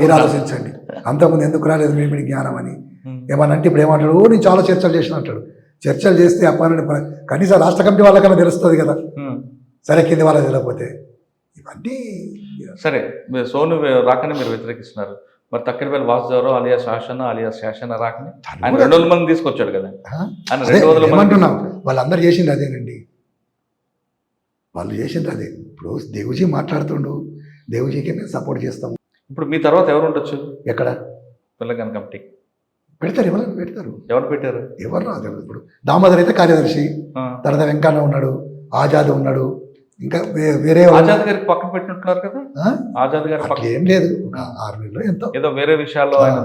మీరు ఆలోచించండి. అంతకుముందు ఎందుకు రాలేదు మిడిమిడి జ్ఞానం అని? ఏమనంటే ఇప్పుడు ఏమంటాడు, నేను చాలా చర్చలు చేసిన అంటాడు. చర్చలు చేస్తే అప్పని కనీసం రాష్ట్ర కమిటీ వాళ్ళకన్నా తెలుస్తుంది కదా. సరే, కింది వాళ్ళకి తెలియకపోతే ఇవన్నీ సరే. సోను రాకని మీరు వ్యతిరేకిస్తున్నారు. మరి తక్కినపల్లి వాసుదేవరావు అలియా శాసన రాకని ఆయన 200 మంది తీసుకొచ్చాడు కదా. ఆయన 200 మంది ఏమంటున్నాం, వాళ్ళందరూ చేసింది అదేనండి, వాళ్ళు చేసింది అదే. ఇప్పుడు దేవుజీ మాట్లాడుతుండు, దేవుజీకి మేము సపోర్ట్ చేస్తాము. ఇప్పుడు మీ తర్వాత ఎవరు ఉండొచ్చు? ఎక్కడ తెలంగాణ కమిటీ పెడతారు, ఎవరైనా పెడతారు. ఎవరు పెట్టారు? ఎవరు రాదు. ఇప్పుడు దామోదర్ అయితే కార్యదర్శి, తర్వాత వెంకన్న ఉన్నాడు, ఆజాద్ ఉన్నాడు, ఇంకా వేరే ఆజాద్ గారికి పక్కన పెట్టినట్టున్నారు కదా. ఆజాద్ గారు అట్లా ఏం లేదు, 6 నెలలు ఎంతో ఏదో వేరే విషయాల్లో ఆయన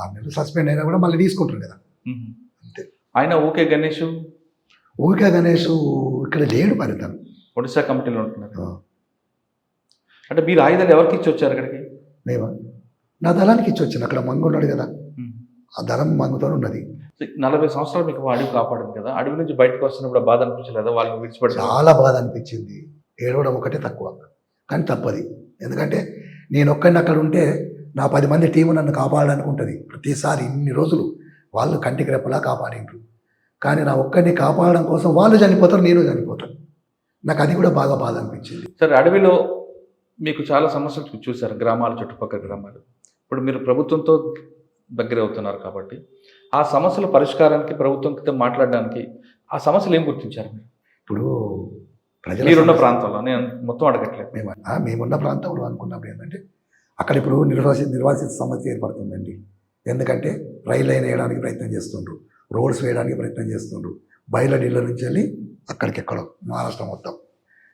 6 నెలలు సస్పెండ్ అయినా కూడా మళ్ళీ తీసుకుంటారు కదా, అంతే. ఆయన ఊకే గణేష్ ఇక్కడ లేడు, మరి తను ఒడిశా కమిటీలో ఉంటున్నారు. అంటే మీరు ఆయుధాలు ఎవరికి ఇచ్చి వచ్చారు అక్కడికి? మేమా నా దళానికి ఇచ్చి వచ్చాను. అక్కడ మంగు ఉన్నాడు కదా, ఆ దళం మంగుతో ఉన్నది. 40 సంవత్సరాలు మీకు అడవి కాపాడింది కదా. అడవి నుంచి బయటకు వస్తున్నప్పుడు బాధ అనిపించలేదా? వాళ్ళని విడిచిపెట్టి చాలా బాధ అనిపించింది. ఏడవడం ఒకటే తక్కువ, కానీ తప్పది. ఎందుకంటే నేను ఒక్కడిని అక్కడ ఉంటే నా 10 మంది టీము నన్ను కాపాడడానికి ఉంటుంది. ప్రతిసారి ఇన్ని రోజులు వాళ్ళు కంటికి రెప్పలా కాపాడిండ్రు. కానీ నా ఒక్కడిని కాపాడడం కోసం వాళ్ళు చనిపోతారు, నేను చనిపోతాను. నాకు అది కూడా బాగా బాధ అనిపించింది. సరే, అడవిలో మీకు చాలా సమస్యలు చూశారు, గ్రామాలు, చుట్టుపక్కల గ్రామాలు. ఇప్పుడు మీరు ప్రభుత్వంతో దగ్గర అవుతున్నారు కాబట్టి ఆ సమస్యల పరిష్కారానికి ప్రభుత్వంతో మాట్లాడడానికి ఆ సమస్యలు ఏం గుర్తించారు మీరు? ఇప్పుడు మీరున్న ప్రాంతంలో, నేను మొత్తం అడగట్లేదు, మేమున్న ప్రాంతంలో అనుకున్నప్పుడు ఏంటంటే అక్కడ ఇప్పుడు నిర్వాసిత సమస్య ఏర్పడుతుందండి. ఎందుకంటే రైలు లైన్ వేయడానికి ప్రయత్నం చేస్తుండ్రు, రోడ్స్ వేయడానికి ప్రయత్నం చేస్తుండ్రు, బయలుడీళ్ళ నుంచి వెళ్ళి అక్కడికెక్కడో మహారాష్ట్ర మొత్తం.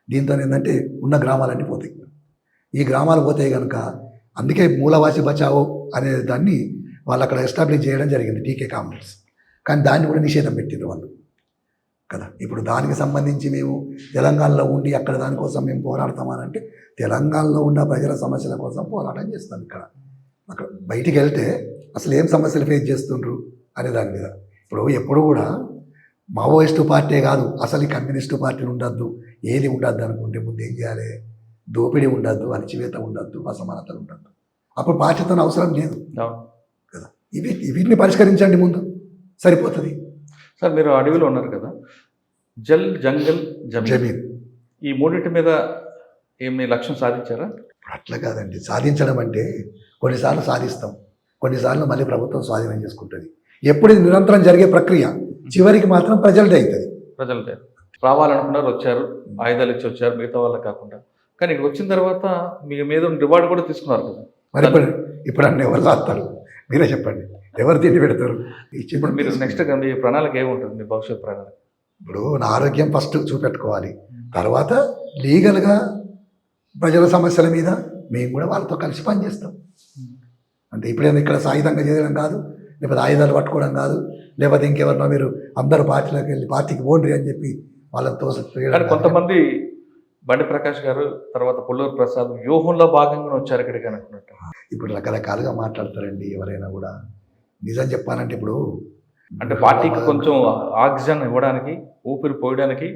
దీంతో ఏంటంటే ఉన్న గ్రామాలన్నీ పోతాయి. ఈ గ్రామాలు పోతాయి కనుక అందుకే మూలవాసి బచావో అనే దాన్ని వాళ్ళు అక్కడ ఎస్టాబ్లిష్ చేయడం జరిగింది, టీకే కాంప్లెక్స్. కానీ దాన్ని కూడా నిషేధం పెట్టిండ్రు వాళ్ళు కదా. ఇప్పుడు దానికి సంబంధించి మేము తెలంగాణలో ఉండి అక్కడ దానికోసం మేము పోరాడతామనంటే తెలంగాణలో ఉన్న ప్రజల సమస్యల కోసం పోరాటం చేస్తాం. ఇక్కడ అక్కడ బయటికి వెళ్తే అసలు ఏం సమస్యలు ఫేస్ చేస్తుండ్రు అనే దాని మీద. ఇప్పుడు ఎప్పుడు కూడా మావోయిస్టు పార్టీ కాదు, అసలు ఈ కమ్యూనిస్టు పార్టీలు ఉండద్దు, ఏది ఉండద్దు అనుకుంటే ముందు ఏం చేయాలి? దోపిడీ ఉండద్దు, అణచివేత ఉండద్దు, అసమానతలు ఉండద్దు. అప్పుడు పార్టీతో అవసరం లేదు కదా. వీటిని పరిష్కరించండి ముందు, సరిపోతుంది. సార్, మీరు అడవిలో ఉన్నారు కదా, జల్, జంగల్, జమీన్, ఈ మూడింటి మీద ఏమి లక్ష్యం సాధించారా? అట్లా కాదండి, సాధించడం అంటే కొన్నిసార్లు సాధిస్తాం, కొన్నిసార్లు మళ్ళీ ప్రభుత్వం స్వాధీనం చేసుకుంటుంది. ఎప్పుడు ఇది నిరంతరం జరిగే ప్రక్రియ, చివరికి మాత్రం ప్రజలదే అవుతుంది. ప్రజలదే రావాలనుకున్నారు, వచ్చారు, ఆయుధాలు ఇచ్చి వచ్చారు, మిగతా వాళ్ళకి కాకుండా. కానీ ఇక్కడ వచ్చిన తర్వాత మీ మీద రివార్డు కూడా తీసుకున్నారు కదా. మరి ఇప్పుడు అన్నీ ఎవరు రాస్తారు? మీరే చెప్పండి, ఎవరు తిండి పెడతారు? ఇప్పుడు మీరు నెక్స్ట్ మీ ప్రణాళిక ఏముంటుంది, మీ భవిష్యత్ ప్రణాళిక? ఇప్పుడు నా ఆరోగ్యం ఫస్ట్ చూపెట్టుకోవాలి, తర్వాత లీగల్గా ప్రజల సమస్యల మీద మేము కూడా వాళ్ళతో కలిసి పనిచేస్తాం. అంటే ఇప్పుడేమో ఇక్కడ సాయుధంగా చేయడం కాదు, లేకపోతే ఆయుధాలు పట్టుకోవడం కాదు, లేకపోతే ఇంకెవరినో మీరు అందరూ పార్టీలోకి వెళ్ళి పార్టీకి ఓన్రి అని చెప్పి వాళ్ళతో. కొంతమంది బండి ప్రకాష్ గారు, తర్వాత పుల్లూరు ప్రసాద్ వ్యూహంలో భాగంగా వచ్చారు ఇక్కడికి అనుకున్నట్టు. ఇప్పుడు రకరకాలుగా మాట్లాడతారండి ఎవరైనా కూడా. నిజం చెప్పాలంటే ఇప్పుడు అంటే పార్టీకి కొంచెం ఆక్సిజన్ ఇవ్వడానికి, ఊపిరి పోయడానికి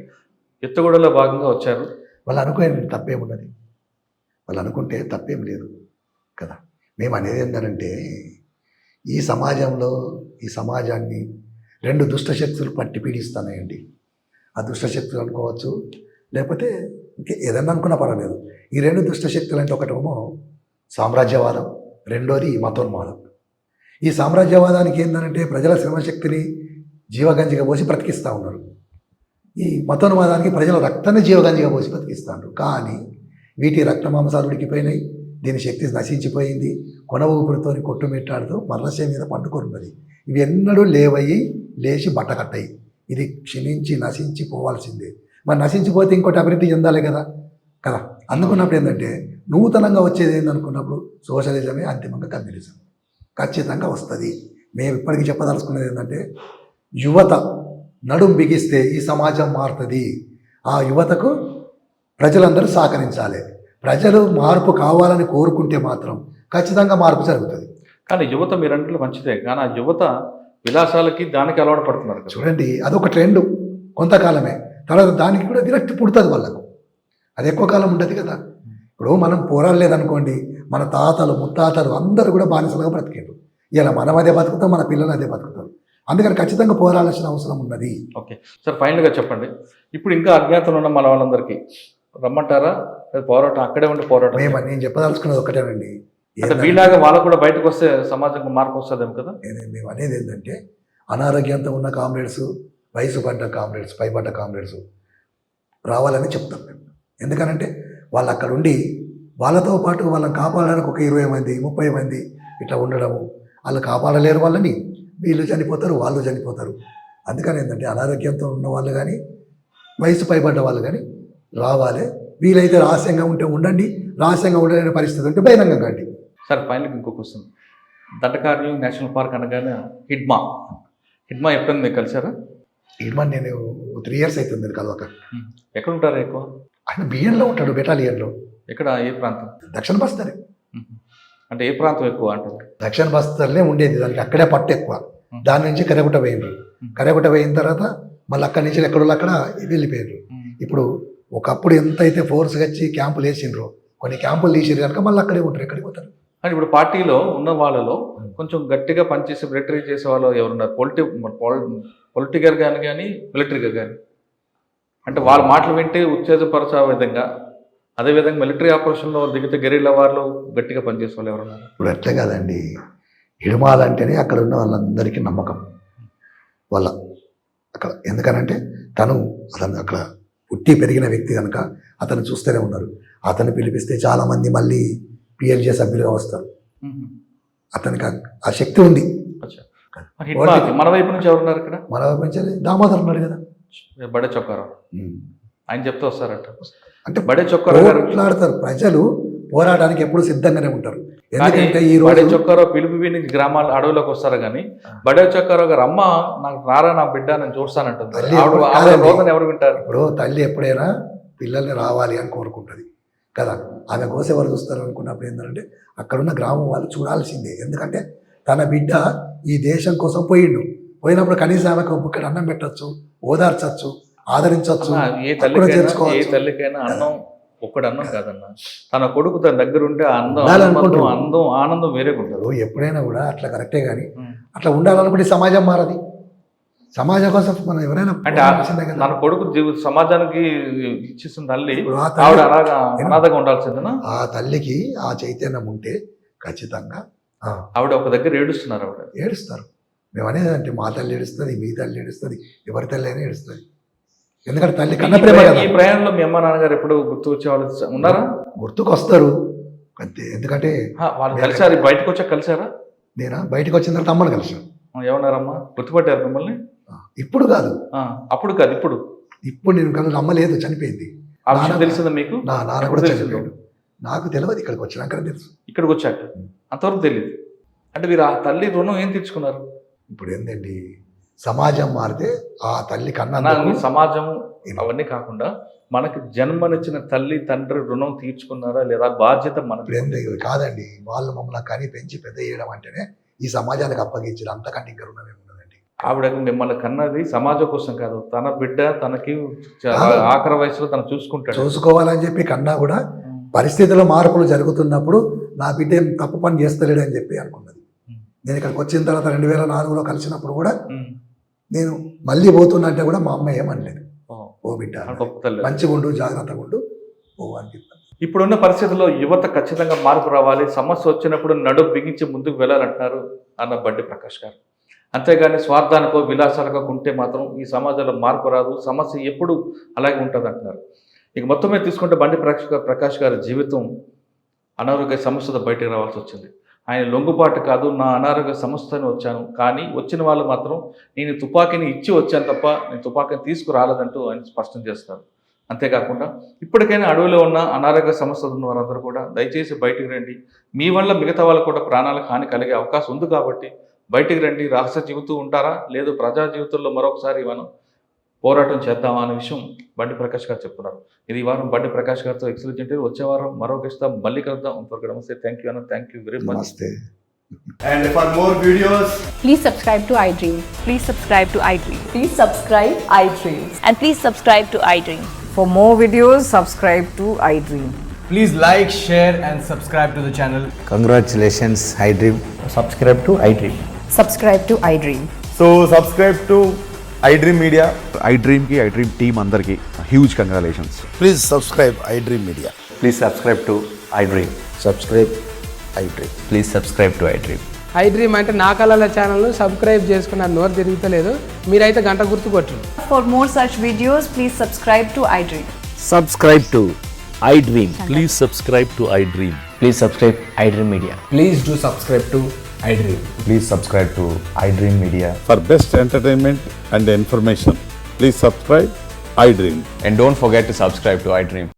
ఎత్తుగూడలో భాగంగా వచ్చారు. వాళ్ళు అనుకునే తప్పేమున్నది, వాళ్ళు అనుకుంటే తప్పేం లేదు కదా. మేము అనేది ఏంటంటే ఈ సమాజంలో ఈ సమాజాన్ని 2 దుష్టశక్తులు పట్టి పీడిస్తున్నాయండి. ఆ దుష్టశక్తులు అనుకోవచ్చు, లేకపోతే ఇంకే ఏదన్నా అనుకున్నా పర్వాలేదు. ఈ 2 దుష్టశక్తులు అంటే ఒకటేమో సామ్రాజ్యవాదం, రెండోది మతోన్మాదం. ఈ సామ్రాజ్యవాదానికి ఏంటంటే ప్రజల శ్రమశక్తిని జీవగంజిగా పోసి బ్రతికిస్తూ ఉన్నారు. ఈ మతోన్మాదానికి ప్రజల రక్తాన్ని జీవగంజిగా పోసి బ్రతికిస్తారు. కానీ వీటి రక్త మాంసాలు ఉడికిపోయినాయి, దీని శక్తి నశించిపోయింది, కొన ఊపిరితో కొట్టుమిట్టాడుతూ మర్రశ మీద పండుకొన్నది. ఇవి ఎన్నడూ లేవయ్యి లేచి బట్టకట్టాయి. ఇది క్షీణించి నశించిపోవాల్సిందే. మరి నశించిపోతే ఇంకోటి అభివృద్ధి చెందాలి కదా. కదా. అందుకున్నప్పుడు ఏంటంటే నూతనంగా వచ్చేది ఏందనుకున్నప్పుడు సోషలిజమే అంతిమంగా కమ్యూనిజం ఖచ్చితంగా వస్తుంది. మేము ఇప్పటికీ చెప్పదలుచుకున్నది ఏంటంటే యువత నడుం బిగిస్తే ఈ సమాజం మారుతుంది. ఆ యువతకు ప్రజలందరూ సహకరించాలి. ప్రజలు మార్పు కావాలని కోరుకుంటే మాత్రం ఖచ్చితంగా మార్పు జరుగుతుంది. కానీ యువత మీరంటే మంచిదే, కానీ ఆ యువత విలాసాలకి దానికి అలవాటు పడుతున్నారు కదా. చూడండి, అదొక ట్రెండ్ కొంతకాలమే, తర్వాత దానికి కూడా విరక్తి పుడుతుంది వాళ్ళకు. అది ఎక్కువ కాలం ఉండదు కదా. ఇప్పుడు మనం పోరాడలేదనుకోండి, మన తాతలు ముత్తాతలు అందరూ కూడా బానిసలుగా బ్రతికారు. ఇలా మనం అదే బతుకుతాం, మన పిల్లలు అదే బతుకుతారు. అందుకని ఖచ్చితంగా పోరాడాల్సిన అవసరం ఉన్నది. ఓకే సార్, ఫైనల్గా చెప్పండి, ఇప్పుడు ఇంకా అజ్ఞాతంలో ఉన్న మన వాళ్ళందరికీ రమ్మంటారా, పోరాటం అక్కడే ఉండి పోరాటం? నేను చెప్పదలుచుకున్నది ఒకటేనండి, అంటే వీళ్ళగా వాళ్ళకు కూడా బయటకు వస్తే సమాజంలో మార్పు వస్తుందేమో కదా. మేము అనేది ఏంటంటే అనారోగ్యంతో ఉన్న కామ్రేడ్స్, వయసు పడ్డ కామ్రేడ్స్, పైపడ్డ కామ్రేడ్స్ రావాలని చెప్తాం మేము. ఎందుకనంటే వాళ్ళు అక్కడ ఉండి వాళ్ళతో పాటు వాళ్ళని కాపాడడానికి ఒక 20 మంది 30 మంది ఇట్లా ఉండడము, వాళ్ళు కాపాడలేరు, వాళ్ళని వీళ్ళు చనిపోతారు, వాళ్ళు చనిపోతారు. అందుకని ఏంటంటే అనారోగ్యంతో ఉన్న వాళ్ళు కానీ వయసు పైబడ్డ వాళ్ళు కానీ రావాలి. వీలైతే రహస్యంగా ఉంటే ఉండండి, రహస్యంగా ఉండలేని పరిస్థితి ఉంటే బహిరంగం కండి. సార్ ఫైనల్గా ఇంకో క్వశ్చన్, దండకార్యం నేషనల్ పార్క్ అనగానే హిడ్మా ఎప్పుడైనా మీరు కలిసారా? ఇడ్మన్ నేను 3 years అవుతుంది నేను కలవక. ఎక్కడ ఉంటారా ఎక్కువ? ఆయన బియ్యంలో ఉంటాడు, బెటాలియన్లో. ఎక్కడ, ఏ ప్రాంతం? దక్షిణ బస్తరే. అంటే ఏ ప్రాంతం ఎక్కువ అంటారు? దక్షిణ బస్తర్లే ఉండేది, దానికి అక్కడే పట్టు ఎక్కువ. దాని నుంచి కరేగుట్ట పోయినరు, కరేగుట్ట పోయిన తర్వాత మళ్ళీ అక్కడి నుంచి ఎక్కడో అక్కడ వెళ్ళిపోయారు. ఇప్పుడు ఒకప్పుడు ఎంతైతే ఫోర్స్గా వచ్చి క్యాంపులు వేసిండ్రో, కొన్ని క్యాంపులు తీసిరు కనుక మళ్ళీ అక్కడే ఉంటారు, ఎక్కడికి పోతారు. అంటే ఇప్పుడు పార్టీలో ఉన్న వాళ్ళలో కొంచెం గట్టిగా పనిచేసి మిలిటరీ చేసే వాళ్ళు ఎవరున్నారు? పొలిటికల్ కానీ మిలిటరీగా కానీ, అంటే వాళ్ళ మాటలు వింటే ఉత్తేజపరచే విధంగా, అదేవిధంగా మిలిటరీ ఆపరేషన్లో దిగితే గెరిల్లా వారిలో గట్టిగా పనిచేసే వాళ్ళు ఎవరున్నారు? ఇప్పుడు అట్లే కాదండి, హిడమాలంటేనే అక్కడ ఉన్న వాళ్ళందరికీ నమ్మకం వాళ్ళ అక్కడ. ఎందుకనంటే అతను అక్కడ పుట్టి పెరిగిన వ్యక్తి కనుక అతను చూస్తూనే ఉన్నారు. అతను పిలిపిస్తే చాలామంది మళ్ళీ పిఎల్జే సభ్యులుగా వస్తారు. అతనికి ఆ శక్తి ఉంది. మన వైపు నుంచి ఎవరున్నారు ఇక్కడ? మన వైపు నుంచి దామోదర్ ఉన్నాడు కదా, బడే చొక్కారావు, ఆయన చెప్తే వస్తారట. అంటే బడే చొక్కారావు మాట్లాడతారు. ప్రజలు పోరాటానికి ఎప్పుడు సిద్ధంగానే ఉంటారు. ఎందుకంటే ఈ బడే చొక్కారావు పిలుపు విని గ్రామాల అడవిలోకి వస్తారు, కానీ బడే చొక్కారావు గారు అమ్మ నాకు రారా నా బిడ్డ నేను చూస్తానంటుంది. రోజున ఎవరు వింటారు? ఇప్పుడు తల్లి ఎప్పుడైనా పిల్లల్ని రావాలి అని కోరుకుంటుంది కదా. ఆమె కోసం ఎవరు చూస్తారు అనుకున్నప్పుడు ఏంటంటే అక్కడున్న గ్రామం వాళ్ళు చూడాల్సిందే. ఎందుకంటే తన బిడ్డ ఈ దేశం కోసం పోయినప్పుడు కనీసం ఆమెకు ఇక్కడ అన్నం పెట్టచ్చు, ఓదార్చచ్చు, ఆదరించవచ్చు. ఏ తల్లికైనా అన్నం ఒక్కడు అన్నం కాదన్న, తన కొడుకు తన దగ్గర ఉంటే ఆనందం వేరే ఉంటుంది. ఎప్పుడైనా కూడా అట్లా కరెక్టే, కానీ అట్లా ఉండాలనుకుంటే సమాజం మారది. సమాజం కోసం మనం ఎవరైనా అంటే తన కొడుకు సమాజానికి ఇచ్చేసిన తల్లి ఆవిడ అలాగా అనాథగా ఉండాల్సిందేనా? ఆ తల్లికి ఆ చైతన్యం ఉంటే ఖచ్చితంగా ఆవిడ ఒక దగ్గర ఏడుస్తున్నారు. ఏడుస్తారు. మేము అనేది అంటే మా తల్లి ఏడుస్తుంది, మీ తల్లి ఏడుస్తుంది, ఎవరి తల్లి అయినా ఏడుస్తుంది. ఎందుకంటే తల్లి కన్న ప్రేమ. ఈ ప్రయాణంలో మీ అమ్మ నాన్నగారు ఎప్పుడు గుర్తు వచ్చే వాళ్ళు ఉన్నారా? గుర్తుకు వస్తారు అంతే. ఎందుకంటే వాళ్ళు కలిసారు, బయటకు వచ్చాక కలిసారా? నేనా బయటకు వచ్చిన తర్వాత అమ్మని కలిసాను. ఏమన్నారమ్మా? గుర్తుపట్టారు మిమ్మల్ని? ఇప్పుడు కాదు, అప్పుడు కాదు, ఇప్పుడు నేను కనుక అమ్మ లేదు, చనిపోయింది. ఆ విషయం తెలిసిందా మీకు? నా నాన్న కూడా చనిపోయాడు. నాకు తెలియదు, ఇక్కడికి వచ్చినాక తెలుసు. ఇక్కడికి వచ్చాక అంతవరకు తెలియదు. అంటే మీరు ఆ తల్లి రుణం ఏం తీర్చుకున్నారు? ఇప్పుడు ఏంటండి, సమాజం మారితే ఆ తల్లి కన్నా సమాజం అవన్నీ కాకుండా మనకి జన్మనిచ్చిన తల్లి తండ్రి రుణం తీర్చుకున్నారా లేదా? బాధ్యత మనకి కాదండి. వాళ్ళు మమ్మల్ని కని పెంచి పెద్ద చేయడం అంటేనే ఈ సమాజానికి అప్పగించారు. అంతకంటే ఇంకా రుణం ఏమున్నదండి. ఆవిడ మిమ్మల్ని కన్నది సమాజం కోసం కాదు, తన బిడ్డ తనకి ఆఖరి వయసులో తను చూసుకోవాలని చెప్పి కన్నా కూడా పరిస్థితుల్లో మార్పులు జరుగుతున్నప్పుడు నా బిడ్డ ఏం తప్పు పని చేస్తలేడు అని చెప్పి అనుకున్నది. నేను ఇక్కడికి వచ్చిన తర్వాత 2004లో కలిసినప్పుడు కూడా నేను మళ్ళీ పోతున్నా అంటే కూడా మా అమ్మ ఏమనలేదు, ఓ బిడ్డ మంచిగా ఉండు, జాగ్రత్తగా ఉండు, ఓ అని చెప్పాను. ఇప్పుడున్న పరిస్థితుల్లో యువత ఖచ్చితంగా మార్పు రావాలి, సమస్య వచ్చినప్పుడు నడుము బిగించి ముందుకు వెళ్ళాలంటున్నారు అన్న బండి ప్రకాష్ గారు. అంతేగాని స్వార్థానికో విలాసాలకో ఉంటే మాత్రం ఈ సమాజంలో మార్పు రాదు, సమస్య ఎప్పుడు అలాగే ఉంటుంది అంటున్నారు. ఇక మొత్తం మీద తీసుకుంటే బండి ప్రకాష్ గారి జీవితం అనారోగ్య సమస్యతో బయటకు రావాల్సి వచ్చింది. ఆయన లొంగుబాటు కాదు, నా అనారోగ్య సమస్యని వచ్చాను, కానీ వచ్చిన వాళ్ళు మాత్రం నేను తుపాకీని ఇచ్చి వచ్చాను తప్ప నేను తుపాకీని తీసుకురాలేదంటూ ఆయన స్పష్టం చేస్తారు. అంతేకాకుండా ఇప్పటికైనా అడవిలో ఉన్న అనారోగ్య సమస్యలు ఉన్న వారందరూ కూడా దయచేసి బయటికి రండి. మీ వల్ల మిగతా వాళ్ళకు కూడా ప్రాణాలకు హాని కలిగే అవకాశం ఉంది కాబట్టి బయటికి రండి. రహస్య జీవితూ ఉంటారా లేదు ప్రజా జీవితంలో మరొకసారి మనం పోరాటం చేద్దామా అనే విషయం బండి ప్రకాష్ గారు చెప్తున్నారు. ఇది ఈ వారం బండి ప్రకాష్ గారితో ఎక్సలెంట్. వచ్చే వారం మరో గెస్ట్తో మళ్ళీ కలుద్దాం. అంతవరకు నమస్తే. థ్యాంక్ యూ అన్న. Thank you very much. నమస్తే. And for more videos, Please subscribe to iDream. Please subscribe to iDream. Please subscribe iDream. And please subscribe to iDream. For more videos, subscribe to iDream. please like, share and subscribe to the channel. Congratulations, iDream. Subscribe to iDream. Subscribe to iDream. So subscribe to iDream Media. iDream team అందరికి huge congratulations. Please subscribe iDream Media. Please subscribe to iDream. Subscribe iDream. Please subscribe to iDream. iDream అంటే నా కళల ఛానల్ను subscribe చేసుకున్న నోరు తిరుగుతలేదు. మీరైతే గంట గుర్తు కొట్టండి. For more such videos, please subscribe to iDream. Subscribe to iDream. Please subscribe to iDream. Please subscribe iDream Media. Please do subscribe to iDream. Please subscribe to iDream Media. For best entertainment and information, please subscribe iDream. And don't forget to subscribe to iDream.